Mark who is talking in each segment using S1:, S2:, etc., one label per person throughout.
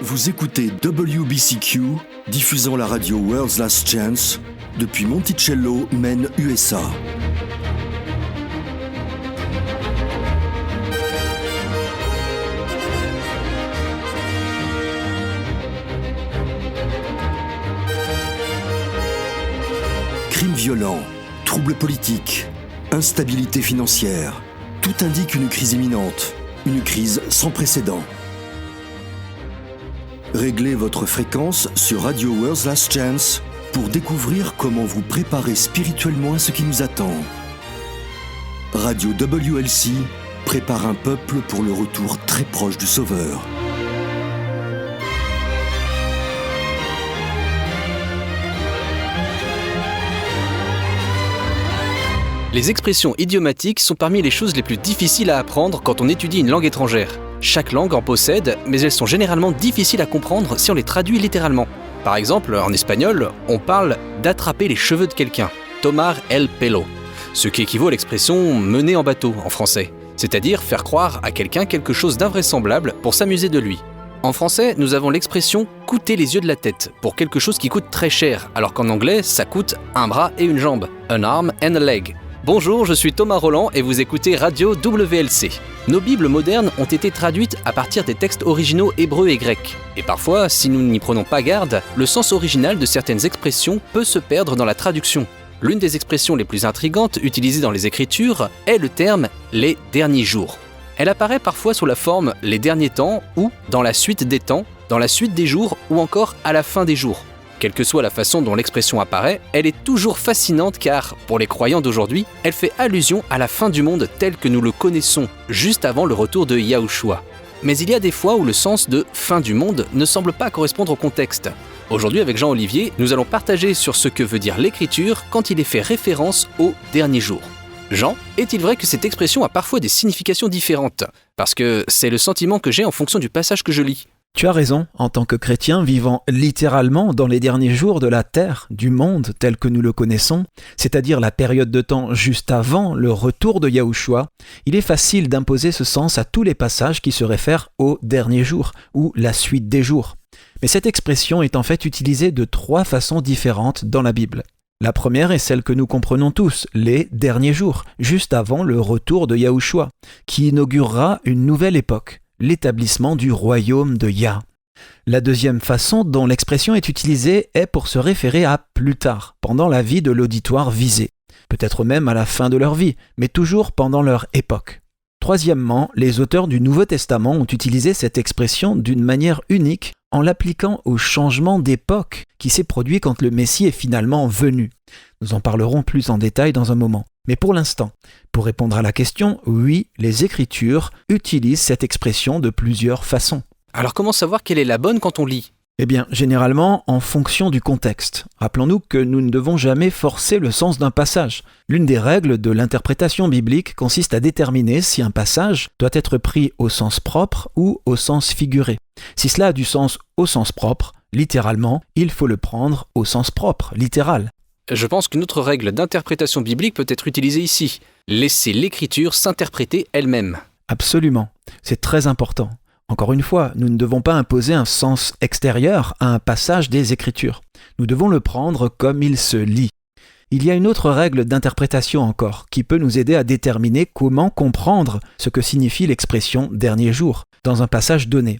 S1: Vous écoutez WBCQ, diffusant la radio World's Last Chance depuis Monticello, Maine, USA. Crimes violents, troubles politiques, instabilité financière, tout indique une crise imminente, une crise sans précédent. Réglez votre fréquence sur Radio World's Last Chance pour découvrir comment vous préparer spirituellement à ce qui nous attend. Radio WLC prépare un peuple pour le retour très proche du Sauveur.
S2: Les expressions idiomatiques sont parmi les choses les plus difficiles à apprendre quand on étudie une langue étrangère. Chaque langue en possède, mais elles sont généralement difficiles à comprendre si on les traduit littéralement. Par exemple, en espagnol, on parle d'attraper les cheveux de quelqu'un, tomar el pelo, ce qui équivaut à l'expression mener en bateau en français, c'est-à-dire faire croire à quelqu'un quelque chose d'invraisemblable pour s'amuser de lui. En français, nous avons l'expression « coûter les yeux de la tête » pour quelque chose qui coûte très cher, alors qu'en anglais, ça coûte un bras et une jambe, an arm and a leg. Bonjour, je suis Thomas Roland et vous écoutez Radio WLC. Nos Bibles modernes ont été traduites à partir des textes originaux hébreux et grecs. Et parfois, si nous n'y prenons pas garde, le sens original de certaines expressions peut se perdre dans la traduction. L'une des expressions les plus intrigantes utilisées dans les Écritures est le terme « les derniers jours ». Elle apparaît parfois sous la forme « les derniers temps » ou « dans la suite des temps », « dans la suite des jours » ou encore « à la fin des jours ». Quelle que soit la façon dont l'expression apparaît, elle est toujours fascinante car, pour les croyants d'aujourd'hui, elle fait allusion à la fin du monde tel que nous le connaissons, juste avant le retour de Yahushua. Mais il y a des fois où le sens de « fin du monde » ne semble pas correspondre au contexte. Aujourd'hui, avec Jean-Olivier, nous allons partager sur ce que veut dire l'Écriture quand il est fait référence au dernier jour. Jean, est-il vrai que cette expression a parfois des significations différentes ? Parce que c'est le sentiment que j'ai en fonction du passage que je lis.
S3: Tu as raison, en tant que chrétien vivant littéralement dans les derniers jours de la terre, du monde tel que nous le connaissons, c'est-à-dire la période de temps juste avant le retour de Yahushua, il est facile d'imposer ce sens à tous les passages qui se réfèrent au dernier jour ou la suite des jours. Mais cette expression est en fait utilisée de 3 façons différentes dans la Bible. La première est celle que nous comprenons tous, les derniers jours, juste avant le retour de Yahushua, qui inaugurera une nouvelle époque. L'établissement du royaume de Yah. La deuxième façon dont l'expression est utilisée est pour se référer à plus tard, pendant la vie de l'auditoire visé, peut-être même à la fin de leur vie, mais toujours pendant leur époque. Troisièmement, les auteurs du Nouveau Testament ont utilisé cette expression d'une manière unique en l'appliquant au changement d'époque qui s'est produit quand le Messie est finalement venu. Nous en parlerons plus en détail dans un moment. Mais pour l'instant, pour répondre à la question, oui, les Écritures utilisent cette expression de plusieurs façons.
S2: Alors comment savoir quelle est la bonne quand on lit ?
S3: Eh bien, généralement, en fonction du contexte. Rappelons-nous que nous ne devons jamais forcer le sens d'un passage. L'une des règles de l'interprétation biblique consiste à déterminer si un passage doit être pris au sens propre ou au sens figuré. Si cela a du sens au sens propre, littéralement, il faut le prendre au sens propre, littéral.
S2: Je pense qu'une autre règle d'interprétation biblique peut être utilisée ici. Laisser l'Écriture s'interpréter elle-même.
S3: Absolument, c'est très important. Encore une fois, nous ne devons pas imposer un sens extérieur à un passage des Écritures. Nous devons le prendre comme il se lit. Il y a une autre règle d'interprétation encore, qui peut nous aider à déterminer comment comprendre ce que signifie l'expression « dernier jour » dans un passage donné.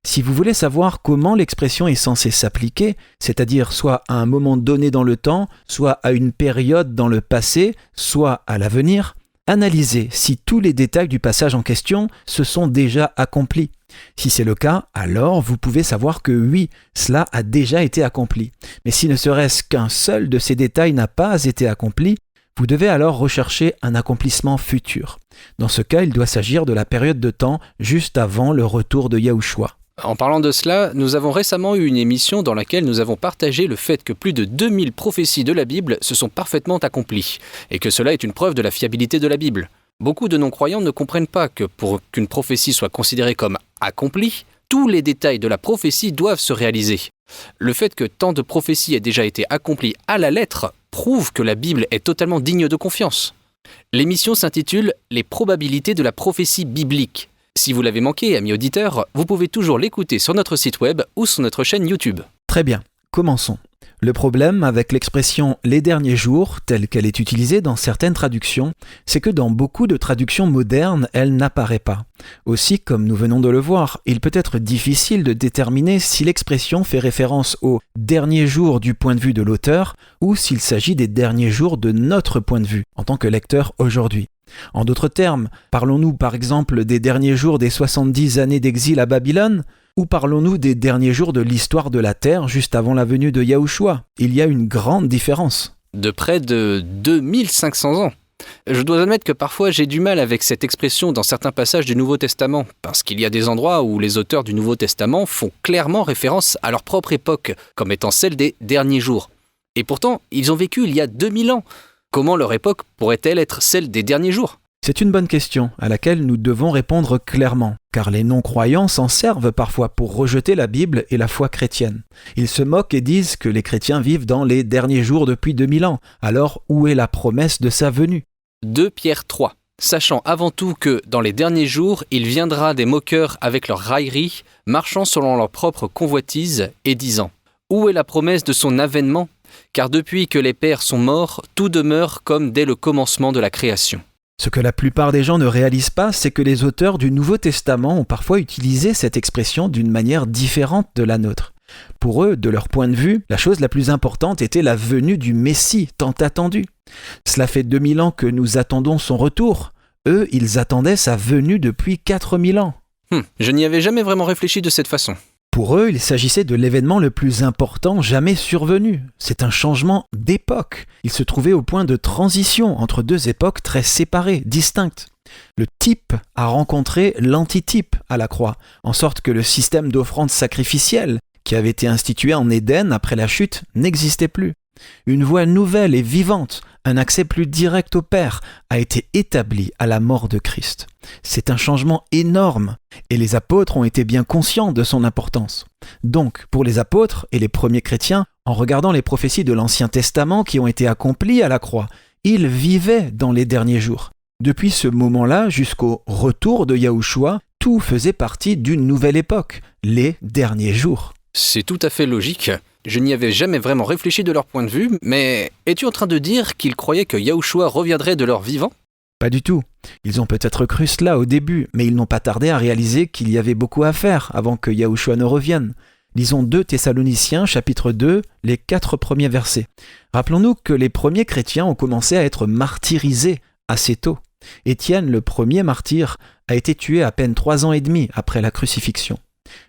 S3: Si vous voulez savoir comment l'expression est censée s'appliquer, c'est-à-dire soit à un moment donné dans le temps, soit à une période dans le passé, soit à l'avenir, analysez si tous les détails du passage en question se sont déjà accomplis. Si c'est le cas, alors vous pouvez savoir que oui, cela a déjà été accompli. Mais si ne serait-ce qu'un seul de ces détails n'a pas été accompli, vous devez alors rechercher un accomplissement futur. Dans ce cas, il doit s'agir de la période de temps juste avant le retour de Yahushua.
S2: En parlant de cela, nous avons récemment eu une émission dans laquelle nous avons partagé le fait que plus de 2000 prophéties de la Bible se sont parfaitement accomplies, et que cela est une preuve de la fiabilité de la Bible. Beaucoup de non-croyants ne comprennent pas que pour qu'une prophétie soit considérée comme accomplie, tous les détails de la prophétie doivent se réaliser. Le fait que tant de prophéties aient déjà été accomplies à la lettre prouve que la Bible est totalement digne de confiance. L'émission s'intitule « Les probabilités de la prophétie biblique ». Si vous l'avez manqué, amis auditeurs, vous pouvez toujours l'écouter sur notre site web ou sur notre chaîne YouTube.
S3: Très bien, commençons. Le problème avec l'expression « les derniers jours » telle qu'elle est utilisée dans certaines traductions, c'est que dans beaucoup de traductions modernes, elle n'apparaît pas. Aussi, comme nous venons de le voir, il peut être difficile de déterminer si l'expression fait référence aux derniers jours du point de vue de l'auteur ou s'il s'agit des derniers jours de notre point de vue en tant que lecteur aujourd'hui. En d'autres termes, parlons-nous par exemple des derniers jours des 70 années d'exil à Babylone ? Ou parlons-nous des derniers jours de l'histoire de la Terre juste avant la venue de Yahushua ? Il y a une grande différence.
S2: De près de 2500 ans. Je dois admettre que parfois j'ai du mal avec cette expression dans certains passages du Nouveau Testament, parce qu'il y a des endroits où les auteurs du Nouveau Testament font clairement référence à leur propre époque, comme étant celle des derniers jours. Et pourtant, ils ont vécu il y a 2000 ans. Comment leur époque pourrait-elle être celle des derniers jours ?
S3: C'est une bonne question à laquelle nous devons répondre clairement, car les non-croyants s'en servent parfois pour rejeter la Bible et la foi chrétienne. Ils se moquent et disent que les chrétiens vivent dans les derniers jours depuis 2000 ans. Alors où est la promesse de sa venue ?
S2: 2 Pierre 3. Sachant avant tout que, dans les derniers jours, il viendra des moqueurs avec leurs railleries, marchant selon leur propre convoitise, et disant « Où est la promesse de son avènement ? Car depuis que les pères sont morts, tout demeure comme dès le commencement de la création. »
S3: Ce que la plupart des gens ne réalisent pas, c'est que les auteurs du Nouveau Testament ont parfois utilisé cette expression d'une manière différente de la nôtre. Pour eux, de leur point de vue, la chose la plus importante était la venue du Messie tant attendu. Cela fait 2000 ans que nous attendons son retour. Eux, ils attendaient sa venue depuis 4000 ans.
S2: Je n'y avais jamais vraiment réfléchi de cette façon.
S3: Pour eux, il s'agissait de l'événement le plus important jamais survenu. C'est un changement d'époque. Ils se trouvaient au point de transition entre deux époques très séparées, distinctes. Le type a rencontré l'antitype à la croix, en sorte que le système d'offrande sacrificielle, qui avait été institué en Éden après la chute, n'existait plus. Une voie nouvelle et vivante, un accès plus direct au Père, a été établi à la mort de Christ. C'est un changement énorme, et les apôtres ont été bien conscients de son importance. Donc, pour les apôtres et les premiers chrétiens, en regardant les prophéties de l'Ancien Testament qui ont été accomplies à la croix, ils vivaient dans les derniers jours. Depuis ce moment-là jusqu'au retour de Yahushua, tout faisait partie d'une nouvelle époque, les derniers jours.
S2: C'est tout à fait logique. Je n'y avais jamais vraiment réfléchi de leur point de vue, mais es-tu en train de dire qu'ils croyaient que Yahushua reviendrait de leur vivant ?
S3: Pas du tout. Ils ont peut-être cru cela au début, mais ils n'ont pas tardé à réaliser qu'il y avait beaucoup à faire avant que Yahushua ne revienne. Lisons 2 Thessaloniciens, chapitre 2, les 4 premiers versets. Rappelons-nous que les premiers chrétiens ont commencé à être martyrisés assez tôt. Étienne, le premier martyr, a été tué à peine 3 ans et demi après la crucifixion.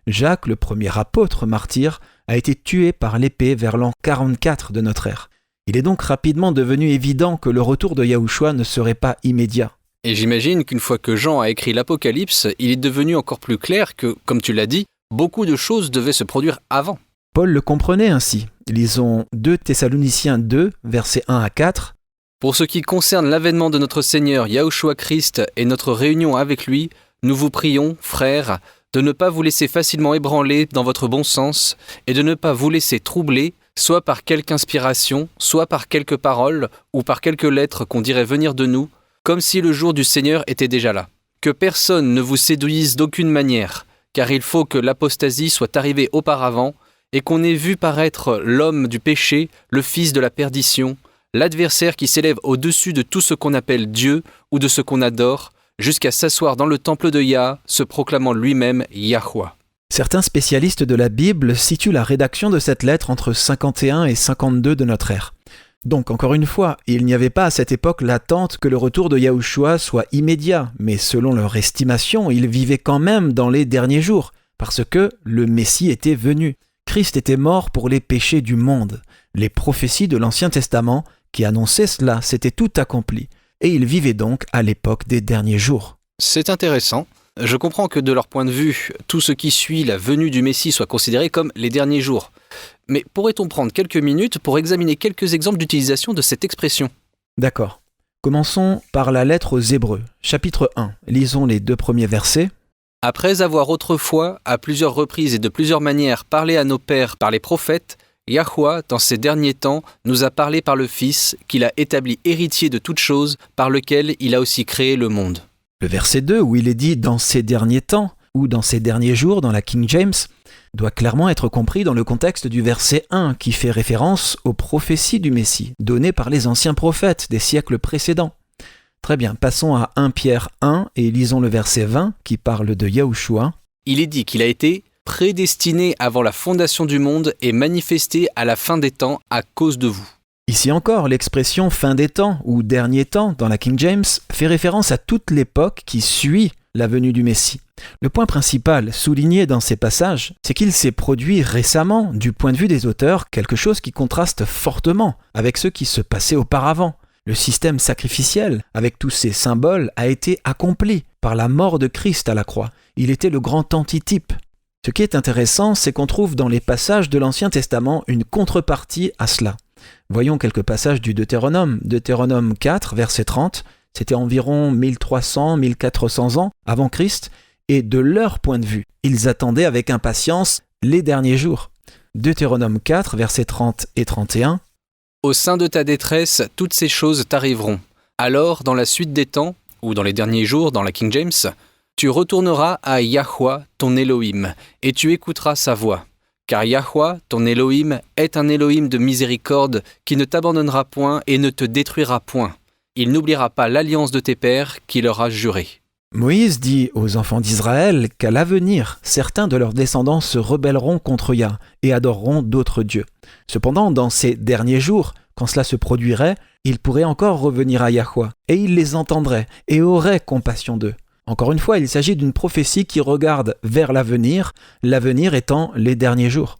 S3: Jacques, le premier apôtre martyr, a été tué par l'épée vers l'an 44 de notre ère. Il est donc rapidement devenu évident que le retour de Yahushua ne serait pas immédiat.
S2: Et j'imagine qu'une fois que Jean a écrit l'Apocalypse, il est devenu encore plus clair que, comme tu l'as dit, beaucoup de choses devaient se produire avant.
S3: Paul le comprenait ainsi. Lisons 2 Thessaloniciens 2, versets 1 à 4.
S2: « Pour ce qui concerne l'avènement de notre Seigneur Yahushua Christ et notre réunion avec lui, nous vous prions, frères, de ne pas vous laisser facilement ébranler dans votre bon sens et de ne pas vous laisser troubler, soit par quelque inspiration, soit par quelques paroles ou par quelques lettres qu'on dirait venir de nous, comme si le jour du Seigneur était déjà là. Que personne ne vous séduise d'aucune manière, car il faut que l'apostasie soit arrivée auparavant et qu'on ait vu paraître l'homme du péché, le fils de la perdition, l'adversaire qui s'élève au-dessus de tout ce qu'on appelle Dieu ou de ce qu'on adore, jusqu'à s'asseoir dans le temple de Yah, se proclamant lui-même Yahuwah. »
S3: Certains spécialistes de la Bible situent la rédaction de cette lettre entre 51 et 52 de notre ère. Donc, encore une fois, il n'y avait pas à cette époque l'attente que le retour de Yahushua soit immédiat, mais selon leur estimation, ils vivaient quand même dans les derniers jours, parce que le Messie était venu. Christ était mort pour les péchés du monde. Les prophéties de l'Ancien Testament qui annonçaient cela s'étaient tout accomplies. Et ils vivaient donc à l'époque des derniers jours.
S2: C'est intéressant. Je comprends que de leur point de vue, tout ce qui suit la venue du Messie soit considéré comme les derniers jours. Mais pourrait-on prendre quelques minutes pour examiner quelques exemples d'utilisation de cette expression ?
S3: D'accord. Commençons par la lettre aux Hébreux, chapitre 1. Lisons les 2 premiers versets.
S2: « Après avoir autrefois, à plusieurs reprises et de plusieurs manières, parlé à nos pères par les prophètes, Yahuwah, dans ces derniers temps, nous a parlé par le Fils, qu'il a établi héritier de toutes choses, par lequel il a aussi créé le monde. »
S3: Le verset 2, où il est dit « dans ces derniers temps » ou « dans ces derniers jours » dans la King James, doit clairement être compris dans le contexte du verset 1 qui fait référence aux prophéties du Messie, données par les anciens prophètes des siècles précédents. Très bien, passons à 1 Pierre 1 et lisons le verset 20 qui parle de Yahushua.
S2: Il est dit qu'il a été prédestiné avant la fondation du monde et manifesté à la fin des temps à cause de vous.
S3: Ici encore, l'expression « fin des temps » ou « dernier temps » dans la King James fait référence à toute l'époque qui suit la venue du Messie. Le point principal souligné dans ces passages, c'est qu'il s'est produit récemment, du point de vue des auteurs, quelque chose qui contraste fortement avec ce qui se passait auparavant. Le système sacrificiel, avec tous ses symboles, a été accompli par la mort de Christ à la croix. Il était le grand antitype. Ce qui est intéressant, c'est qu'on trouve dans les passages de l'Ancien Testament une contrepartie à cela. Voyons quelques passages du Deutéronome. Deutéronome 4, verset 30, c'était environ 1300-1400 ans avant Christ, et de leur point de vue, ils attendaient avec impatience les derniers jours. Deutéronome 4, versets 30 et 31.
S2: Au sein de ta détresse, toutes ces choses t'arriveront. Alors, dans la suite des temps, ou dans les derniers jours, dans la King James, tu retourneras à Yahweh, ton Elohim, et tu écouteras sa voix. Car Yahweh, ton Elohim, est un Elohim de miséricorde qui ne t'abandonnera point et ne te détruira point. Il n'oubliera pas l'alliance de tes pères qu'il leur a jurée.
S3: Moïse dit aux enfants d'Israël qu'à l'avenir, certains de leurs descendants se rebelleront contre Yah et adoreront d'autres dieux. Cependant, dans ces derniers jours, quand cela se produirait, ils pourraient encore revenir à Yahweh, et il les entendrait et aurait compassion d'eux. Encore une fois, il s'agit d'une prophétie qui regarde vers l'avenir étant les derniers jours.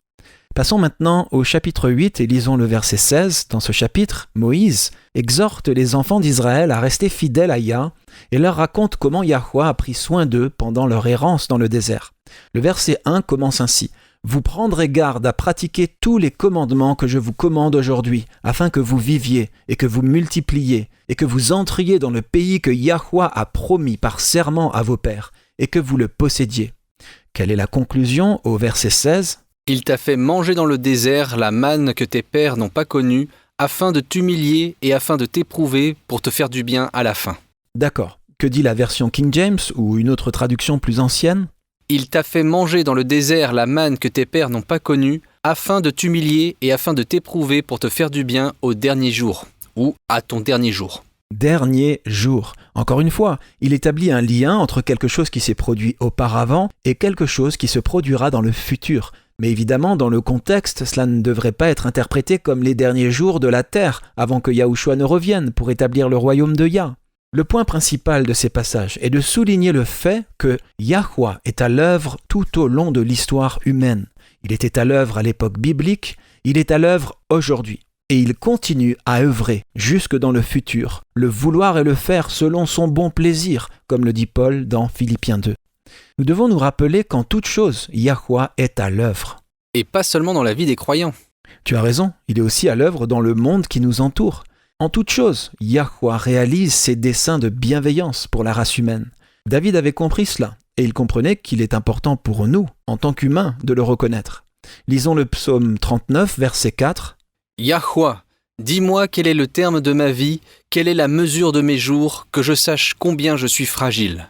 S3: Passons maintenant au chapitre 8 et lisons le verset 16. Dans ce chapitre, Moïse exhorte les enfants d'Israël à rester fidèles à Yah et leur raconte comment Yahweh a pris soin d'eux pendant leur errance dans le désert. Le verset 1 commence ainsi. « Vous prendrez garde à pratiquer tous les commandements que je vous commande aujourd'hui, afin que vous viviez et que vous multipliez, et que vous entriez dans le pays que Yahweh a promis par serment à vos pères, et que vous le possédiez. » Quelle est la conclusion au verset 16 ?
S2: Il t'a fait manger dans le désert la manne que tes pères n'ont pas connue, afin de t'humilier et afin de t'éprouver pour te faire du bien à la fin.
S3: D'accord. Que dit la version King James ou une autre traduction plus ancienne ?
S2: Il t'a fait manger dans le désert la manne que tes pères n'ont pas connue, afin de t'humilier et afin de t'éprouver pour te faire du bien au dernier jour, ou à ton dernier jour.
S3: Dernier jour. Encore une fois, il établit un lien entre quelque chose qui s'est produit auparavant et quelque chose qui se produira dans le futur. Mais évidemment, dans le contexte, cela ne devrait pas être interprété comme les derniers jours de la terre, avant que Yahushua ne revienne pour établir le royaume de Yah. Le point principal de ces passages est de souligner le fait que Yahweh est à l'œuvre tout au long de l'histoire humaine. Il était à l'œuvre à l'époque biblique, il est à l'œuvre aujourd'hui. Et il continue à œuvrer jusque dans le futur, le vouloir et le faire selon son bon plaisir, comme le dit Paul dans Philippiens 2. Nous devons nous rappeler qu'en toute chose, Yahweh est à l'œuvre.
S2: Et pas seulement dans la vie des croyants.
S3: Tu as raison, il est aussi à l'œuvre dans le monde qui nous entoure. En toute chose, Yahweh réalise ses desseins de bienveillance pour la race humaine. David avait compris cela, et il comprenait qu'il est important pour nous, en tant qu'humains, de le reconnaître. Lisons le psaume 39, verset 4.
S2: « Yahweh, dis-moi quel est le terme de ma vie, quelle est la mesure de mes jours, que je sache combien je suis fragile. »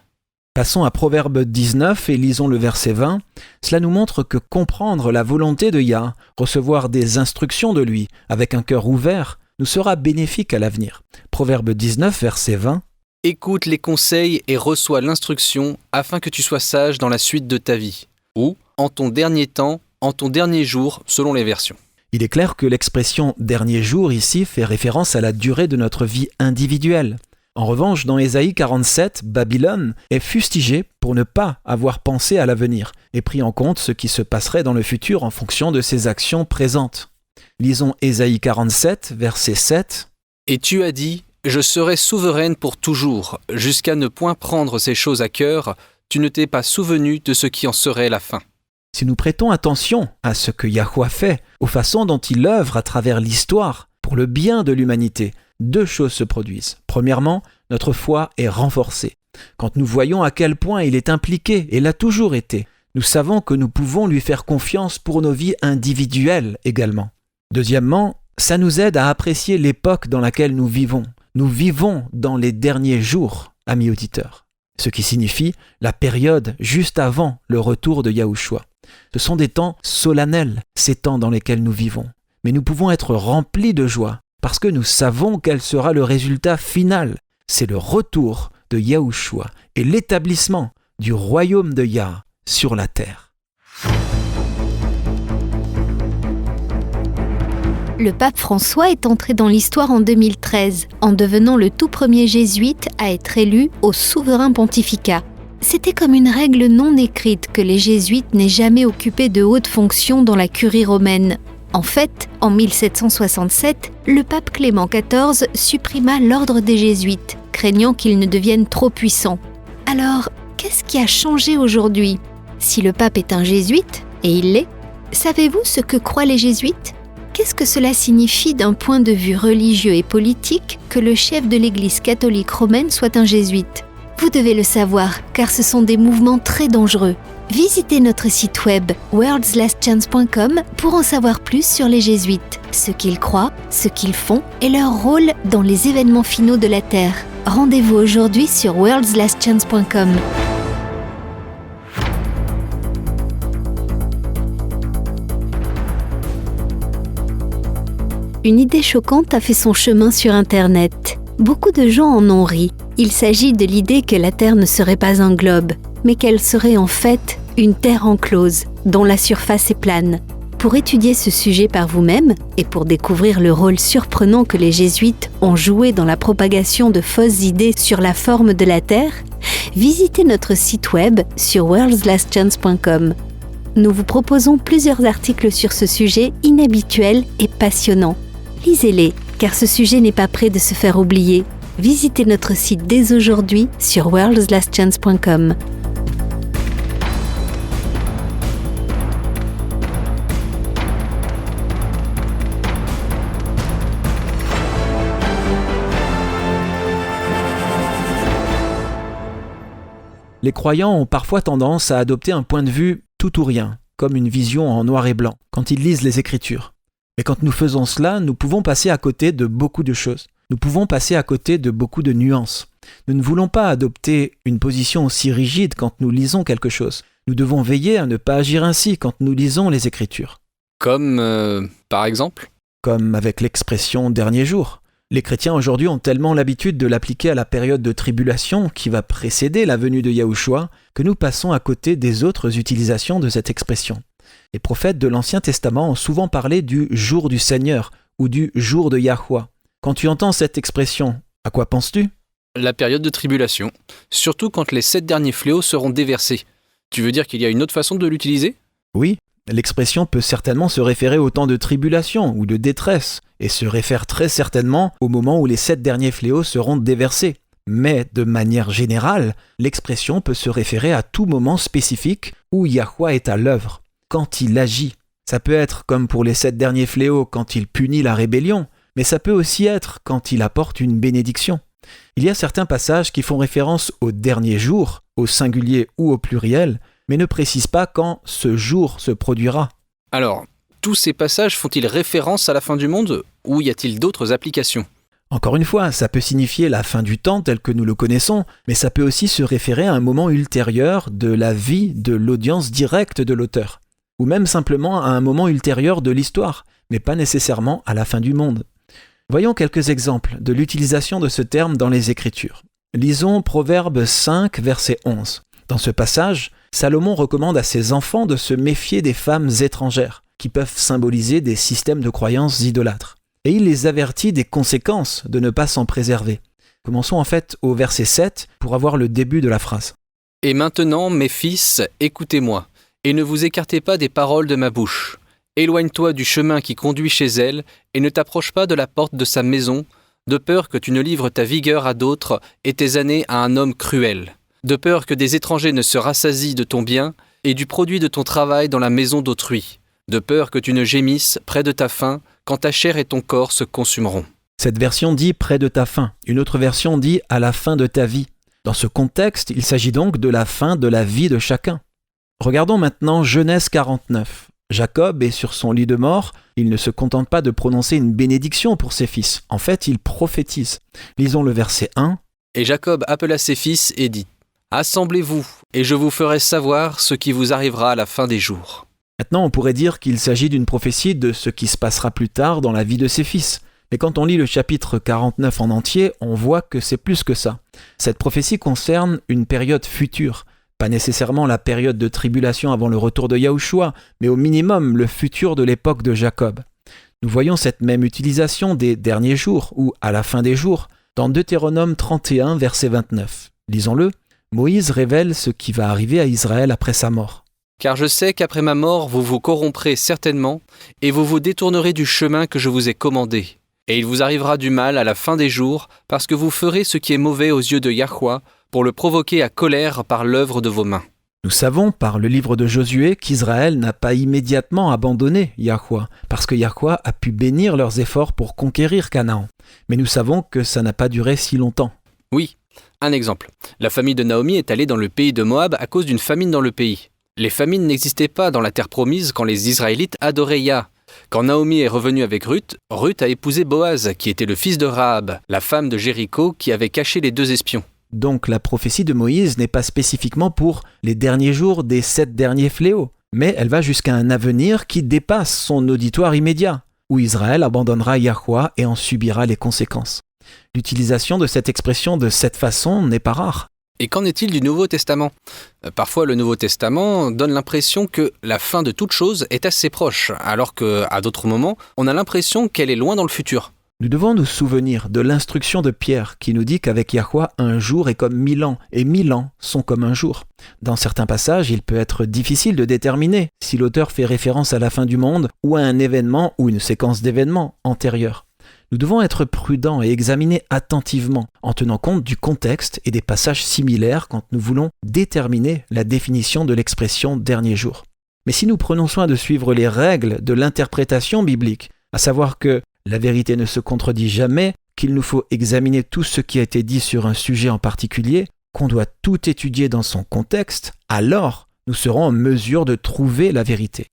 S3: Passons à Proverbe 19 et lisons le verset 20. Cela nous montre que comprendre la volonté de Yah, recevoir des instructions de lui, avec un cœur ouvert, nous sera bénéfique à l'avenir. Proverbe 19, verset 20.
S2: « Écoute les conseils et reçois l'instruction, afin que tu sois sage dans la suite de ta vie. » Ou « en ton dernier temps, en ton dernier jour », selon les versions.
S3: Il est clair que l'expression « dernier jour » ici fait référence à la durée de notre vie individuelle. En revanche, dans Ésaïe 47, Babylone est fustigée pour ne pas avoir pensé à l'avenir et pris en compte ce qui se passerait dans le futur en fonction de ses actions présentes. Lisons Ésaïe 47, verset 7.
S2: « Et tu as dit, je serai souveraine pour toujours, jusqu'à ne point prendre ces choses à cœur, tu ne t'es pas souvenu de ce qui en serait la fin. »
S3: Si nous prêtons attention à ce que Yahweh fait, aux façons dont il œuvre à travers l'histoire pour le bien de l'humanité, deux choses se produisent. Premièrement, notre foi est renforcée. Quand nous voyons à quel point il est impliqué et l'a toujours été, nous savons que nous pouvons lui faire confiance pour nos vies individuelles également. Deuxièmement, ça nous aide à apprécier l'époque dans laquelle nous vivons. Nous vivons dans les derniers jours, amis auditeurs. ce qui signifie la période juste avant le retour de Yahushua. Ce sont des temps solennels, ces temps dans lesquels nous vivons. Mais nous pouvons être remplis de joie parce que nous savons quel sera le résultat final. C'est le retour de Yahushua et l'établissement du royaume de Yah sur la terre.
S4: Le pape François est entré dans l'histoire en 2013, en devenant le tout premier jésuite à être élu au souverain pontificat. C'était comme une règle non écrite que les jésuites n'aient jamais occupé de hautes fonctions dans la curie romaine. En fait, en 1767, le pape Clément XIV supprima l'ordre des jésuites, craignant qu'ils ne deviennent trop puissants. Alors, qu'est-ce qui a changé aujourd'hui ? Si le pape est un jésuite, et il l'est, savez-vous ce que croient les jésuites ? Qu'est-ce que cela signifie d'un point de vue religieux et politique que le chef de l'Église catholique romaine soit un jésuite ? Vous devez le savoir, car ce sont des mouvements très dangereux. Visitez notre site web worldslastchance.com pour en savoir plus sur les jésuites, ce qu'ils croient, ce qu'ils font et leur rôle dans les événements finaux de la Terre. Rendez-vous aujourd'hui sur worldslastchance.com. Une idée choquante a fait son chemin sur Internet. Beaucoup de gens en ont ri. Il s'agit de l'idée que la Terre ne serait pas un globe, mais qu'elle serait en fait une terre enclose, dont la surface est plane. Pour étudier ce sujet par vous-même, et pour découvrir le rôle surprenant que les jésuites ont joué dans la propagation de fausses idées sur la forme de la Terre, visitez notre site web sur worldslastchance.com. Nous vous proposons plusieurs articles sur ce sujet inhabituel et passionnant. Lisez-les, car ce sujet n'est pas près de se faire oublier. Visitez notre site dès aujourd'hui sur worldslastchance.com.
S3: Les croyants ont parfois tendance à adopter un point de vue tout ou rien, comme une vision en noir et blanc, quand ils lisent les Écritures. Mais quand nous faisons cela, nous pouvons passer à côté de beaucoup de choses. Nous pouvons passer à côté de beaucoup de nuances. Nous ne voulons pas adopter une position aussi rigide quand nous lisons quelque chose. Nous devons veiller à ne pas agir ainsi quand nous lisons les Écritures.
S2: Comme, par exemple ?
S3: Comme avec l'expression « dernier jour ». Les chrétiens aujourd'hui ont tellement l'habitude de l'appliquer à la période de tribulation qui va précéder la venue de Yahushua que nous passons à côté des autres utilisations de cette expression. Les prophètes de l'Ancien Testament ont souvent parlé du jour du Seigneur ou du jour de Yahweh. Quand tu entends cette expression, à quoi penses-tu ?
S2: La période de tribulation, surtout quand les 7 derniers fléaux seront déversés. Tu veux dire qu'il y a une autre façon de l'utiliser ?
S3: Oui, l'expression peut certainement se référer au temps de tribulation ou de détresse, et se réfère très certainement au moment où les 7 derniers fléaux seront déversés. Mais de manière générale, l'expression peut se référer à tout moment spécifique où Yahweh est à l'œuvre, quand il agit. Ça peut être comme pour les 7 derniers fléaux quand il punit la rébellion, mais ça peut aussi être quand il apporte une bénédiction. Il y a certains passages qui font référence au dernier jour, au singulier ou au pluriel, mais ne précisent pas quand ce jour se produira.
S2: Alors, tous ces passages font-ils référence à la fin du monde ou y a-t-il d'autres applications ?
S3: Encore une fois, ça peut signifier la fin du temps tel que nous le connaissons, mais ça peut aussi se référer à un moment ultérieur de la vie de l'audience directe de l'auteur, ou même simplement à un moment ultérieur de l'histoire, mais pas nécessairement à la fin du monde. Voyons quelques exemples de l'utilisation de ce terme dans les Écritures. Lisons Proverbe 5, verset 11. Dans ce passage, Salomon recommande à ses enfants de se méfier des femmes étrangères, qui peuvent symboliser des systèmes de croyances idolâtres. Et il les avertit des conséquences de ne pas s'en préserver. Commençons en fait au verset 7 pour avoir le début de la phrase.
S2: « Et maintenant, mes fils, écoutez-moi, et ne vous écartez pas des paroles de ma bouche. Éloigne-toi du chemin qui conduit chez elle, et ne t'approche pas de la porte de sa maison, de peur que tu ne livres ta vigueur à d'autres et tes années à un homme cruel. De peur que des étrangers ne se rassasient de ton bien et du produit de ton travail dans la maison d'autrui. De peur que tu ne gémisses près de ta faim, quand ta chair et ton corps se consumeront. »
S3: Cette version dit « près de ta fin », une autre version dit « à la fin de ta vie ». Dans ce contexte, il s'agit donc de la fin de la vie de chacun. Regardons maintenant Genèse 49. Jacob est sur son lit de mort, il ne se contente pas de prononcer une bénédiction pour ses fils. En fait, il prophétise. Lisons le verset 1.
S2: « Et Jacob appela ses fils et dit : Assemblez-vous, et je vous ferai savoir ce qui vous arrivera à la fin des jours.
S3: Maintenant, on pourrait dire qu'il s'agit d'une prophétie de ce qui se passera plus tard dans la vie de ses fils. Mais quand on lit le chapitre 49 en entier, on voit que c'est plus que ça. Cette prophétie concerne une période future, pas nécessairement la période de tribulation avant le retour de Yahushua, mais au minimum le futur de l'époque de Jacob. Nous voyons cette même utilisation des derniers jours, ou à la fin des jours, dans Deutéronome 31, verset 29. Lisons-le. Moïse révèle ce qui va arriver à Israël après sa mort.
S2: Car je sais qu'après ma mort, vous vous corromprez certainement, et vous vous détournerez du chemin que je vous ai commandé. Et il vous arrivera du mal à la fin des jours, parce que vous ferez ce qui est mauvais aux yeux de Yahweh, pour le provoquer à colère par l'œuvre de vos mains.
S3: Nous savons par le livre de Josué qu'Israël n'a pas immédiatement abandonné Yahweh, parce que Yahweh a pu bénir leurs efforts pour conquérir Canaan. Mais nous savons que ça n'a pas duré si longtemps.
S2: Oui, un exemple. La famille de Naomi est allée dans le pays de Moab à cause d'une famine dans le pays. Les famines n'existaient pas dans la terre promise quand les Israélites adoraient Yah. Quand Naomi est revenue avec Ruth, Ruth a épousé Boaz, qui était le fils de Rahab, la femme de Jéricho qui avait caché les 2 espions.
S3: Donc la prophétie de Moïse n'est pas spécifiquement pour les derniers jours des 7 derniers fléaux, mais elle va jusqu'à un avenir qui dépasse son auditoire immédiat, où Israël abandonnera Yahweh et en subira les conséquences. L'utilisation de cette expression de cette façon n'est pas rare.
S2: Et qu'en est-il du Nouveau Testament ? Parfois, le Nouveau Testament donne l'impression que la fin de toute chose est assez proche, alors qu'à d'autres moments, on a l'impression qu'elle est loin dans le futur.
S3: Nous devons nous souvenir de l'instruction de Pierre qui nous dit qu'avec Yahweh, un jour est comme 1000 ans, et 1000 ans sont comme un jour. Dans certains passages, il peut être difficile de déterminer si l'auteur fait référence à la fin du monde ou à un événement ou une séquence d'événements antérieurs. Nous devons être prudents et examiner attentivement, en tenant compte du contexte et des passages similaires quand nous voulons déterminer la définition de l'expression « dernier jour ». Mais si nous prenons soin de suivre les règles de l'interprétation biblique, à savoir que la vérité ne se contredit jamais, qu'il nous faut examiner tout ce qui a été dit sur un sujet en particulier, qu'on doit tout étudier dans son contexte, alors nous serons en mesure de trouver la vérité.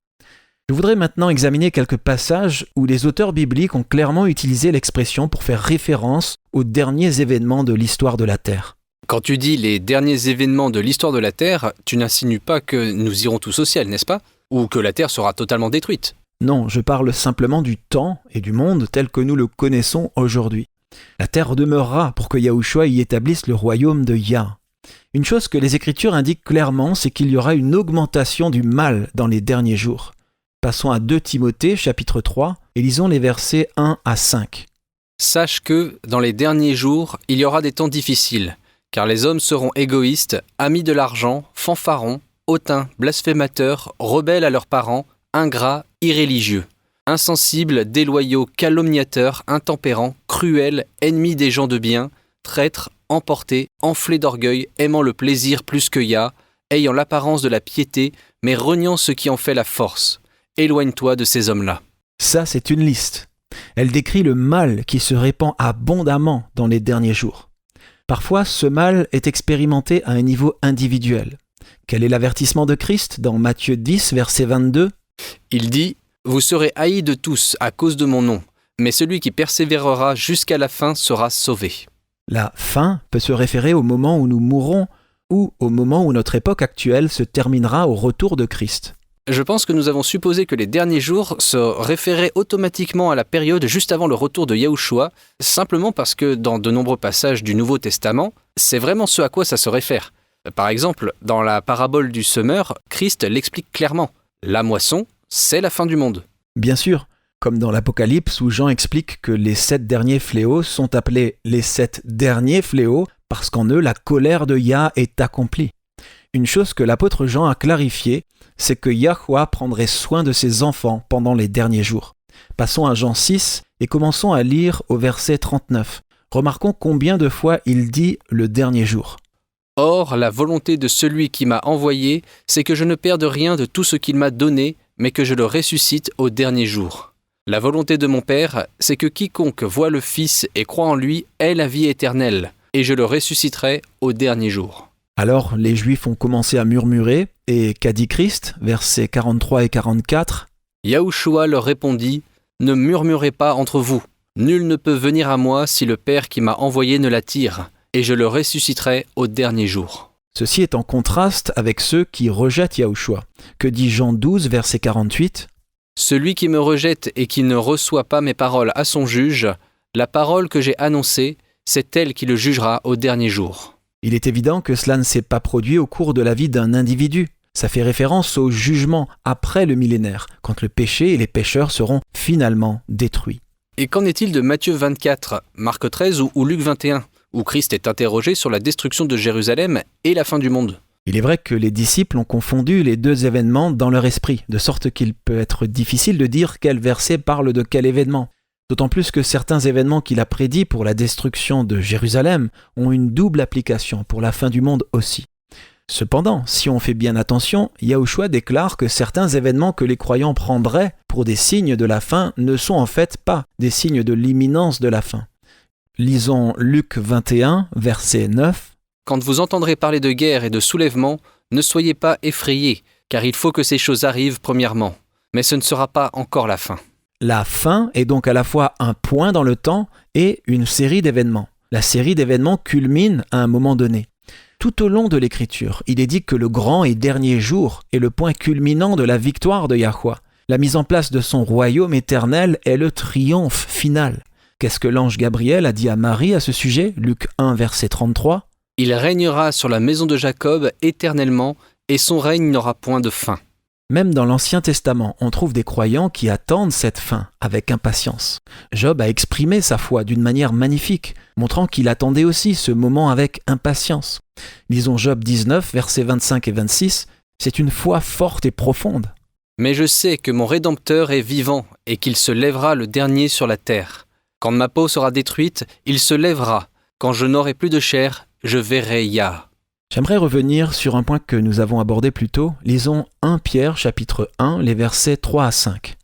S3: Je voudrais maintenant examiner quelques passages où les auteurs bibliques ont clairement utilisé l'expression pour faire référence aux derniers événements de l'histoire de la Terre.
S2: Quand tu dis les derniers événements de l'histoire de la Terre, tu n'insinues pas que nous irons tous au ciel, n'est-ce pas ? Ou que la Terre sera totalement détruite ?
S3: Non, je parle simplement du temps et du monde tel que nous le connaissons aujourd'hui. La Terre demeurera pour que Yahushua y établisse le royaume de Yah. Une chose que les Écritures indiquent clairement, c'est qu'il y aura une augmentation du mal dans les derniers jours. Passons à 2 Timothée, chapitre 3, et lisons les versets 1 à 5.
S2: « Sache que, dans les derniers jours, il y aura des temps difficiles, car les hommes seront égoïstes, amis de l'argent, fanfarons, hautains, blasphémateurs, rebelles à leurs parents, ingrats, irréligieux, insensibles, déloyaux, calomniateurs, intempérants, cruels, ennemis des gens de bien, traîtres, emportés, enflés d'orgueil, aimant le plaisir plus que Yah, ayant l'apparence de la piété, mais reniant ce qui en fait la force. Éloigne-toi de ces hommes-là. »
S3: Ça, c'est une liste. Elle décrit le mal qui se répand abondamment dans les derniers jours. Parfois, ce mal est expérimenté à un niveau individuel. Quel est l'avertissement de Christ dans Matthieu 10, verset 22 ?
S2: Il dit « Vous serez haïs de tous à cause de mon nom, mais celui qui persévérera jusqu'à la fin sera sauvé. »
S3: La fin peut se référer au moment où nous mourrons ou au moment où notre époque actuelle se terminera au retour de Christ.
S2: Je pense que nous avons supposé que les derniers jours se référaient automatiquement à la période juste avant le retour de Yahushua, simplement parce que dans de nombreux passages du Nouveau Testament, c'est vraiment ce à quoi ça se réfère. Par exemple, dans la parabole du semeur, Christ l'explique clairement. La moisson, c'est la fin du monde.
S3: Bien sûr, comme dans l'Apocalypse où Jean explique que les 7 derniers fléaux sont appelés les 7 derniers fléaux parce qu'en eux la colère de Yah est accomplie. Une chose que l'apôtre Jean a clarifiée, c'est que Yahweh prendrait soin de ses enfants pendant les derniers jours. Passons à Jean 6 et commençons à lire au verset 39. Remarquons combien de fois il dit « le dernier jour ».
S2: Or, la volonté de celui qui m'a envoyé, c'est que je ne perde rien de tout ce qu'il m'a donné, mais que je le ressuscite au dernier jour. La volonté de mon Père, c'est que quiconque voit le Fils et croit en lui ait la vie éternelle, et je le ressusciterai au dernier jour.
S3: Alors les Juifs ont commencé à murmurer, et qu'a dit Christ, versets 43 et 44 ?
S2: Yahushua leur répondit, « Ne murmurez pas entre vous. Nul ne peut venir à moi si le Père qui m'a envoyé ne l'attire, et je le ressusciterai au dernier jour. »
S3: Ceci est en contraste avec ceux qui rejettent Yahushua. Que dit Jean 12, verset 48 ?
S2: Celui qui me rejette et qui ne reçoit pas mes paroles à son juge, la parole que j'ai annoncée, c'est elle qui le jugera au dernier jour.
S3: Il est évident que cela ne s'est pas produit au cours de la vie d'un individu. Ça fait référence au jugement après le millénaire, quand le péché et les pécheurs seront finalement détruits.
S2: Et qu'en est-il de Matthieu 24, Marc 13 ou Luc 21, où Christ est interrogé sur la destruction de Jérusalem et la fin du monde ?
S3: Il est vrai que les disciples ont confondu les deux événements dans leur esprit, de sorte qu'il peut être difficile de dire quel verset parle de quel événement. D'autant plus que certains événements qu'il a prédits pour la destruction de Jérusalem ont une double application pour la fin du monde aussi. Cependant, si on fait bien attention, Yahushua déclare que certains événements que les croyants prendraient pour des signes de la fin ne sont en fait pas des signes de l'imminence de la fin. Lisons Luc 21, verset 9.
S2: Quand vous entendrez parler de guerre et de soulèvement, ne soyez pas effrayés, car il faut que ces choses arrivent premièrement. Mais ce ne sera pas encore la fin.
S3: La fin est donc à la fois un point dans le temps et une série d'événements. La série d'événements culmine à un moment donné. Tout au long de l'Écriture, il est dit que le grand et dernier jour est le point culminant de la victoire de Yahweh. La mise en place de son royaume éternel est le triomphe final. Qu'est-ce que l'ange Gabriel a dit à Marie à ce sujet ? Luc 1, verset 33.
S2: Il régnera sur la maison de Jacob éternellement, et son règne n'aura point de fin.
S3: Même dans l'Ancien Testament, on trouve des croyants qui attendent cette fin avec impatience. Job a exprimé sa foi d'une manière magnifique, montrant qu'il attendait aussi ce moment avec impatience. Lisons Job 19, versets 25 et 26. C'est une foi forte et profonde.
S2: Mais je sais que mon Rédempteur est vivant, et qu'il se lèvera le dernier sur la terre. Quand ma peau sera détruite, il se lèvera. Quand je n'aurai plus de chair, je verrai Yah.
S3: J'aimerais revenir sur un point que nous avons abordé plus tôt. Lisons 1 Pierre, chapitre 1, les versets 3 à 5.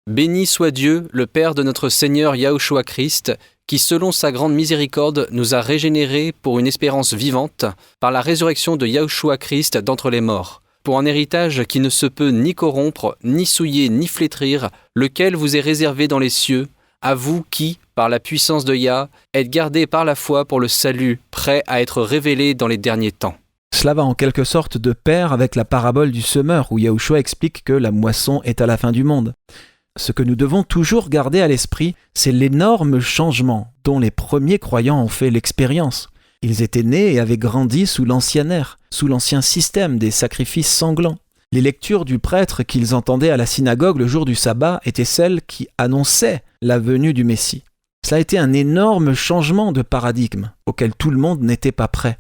S2: Béni soit Dieu, le Père de notre Seigneur Yahushua Christ, qui selon sa grande miséricorde nous a régénérés pour une espérance vivante, par la résurrection de Yahushua Christ d'entre les morts, pour un héritage qui ne se peut ni corrompre, ni souiller, ni flétrir, lequel vous est réservé dans les cieux, à vous qui, par la puissance de Yah, êtes gardés par la foi pour le salut, prêt à être révélé dans les derniers temps.
S3: Cela va en quelque sorte de pair avec la parabole du semeur, où Yahushua explique que la moisson est à la fin du monde. Ce que nous devons toujours garder à l'esprit, c'est l'énorme changement dont les premiers croyants ont fait l'expérience. Ils étaient nés et avaient grandi sous l'ancien ère, sous l'ancien système des sacrifices sanglants. Les lectures du prêtre qu'ils entendaient à la synagogue le jour du sabbat étaient celles qui annonçaient la venue du Messie. Cela a été un énorme changement de paradigme auquel tout le monde n'était pas prêt.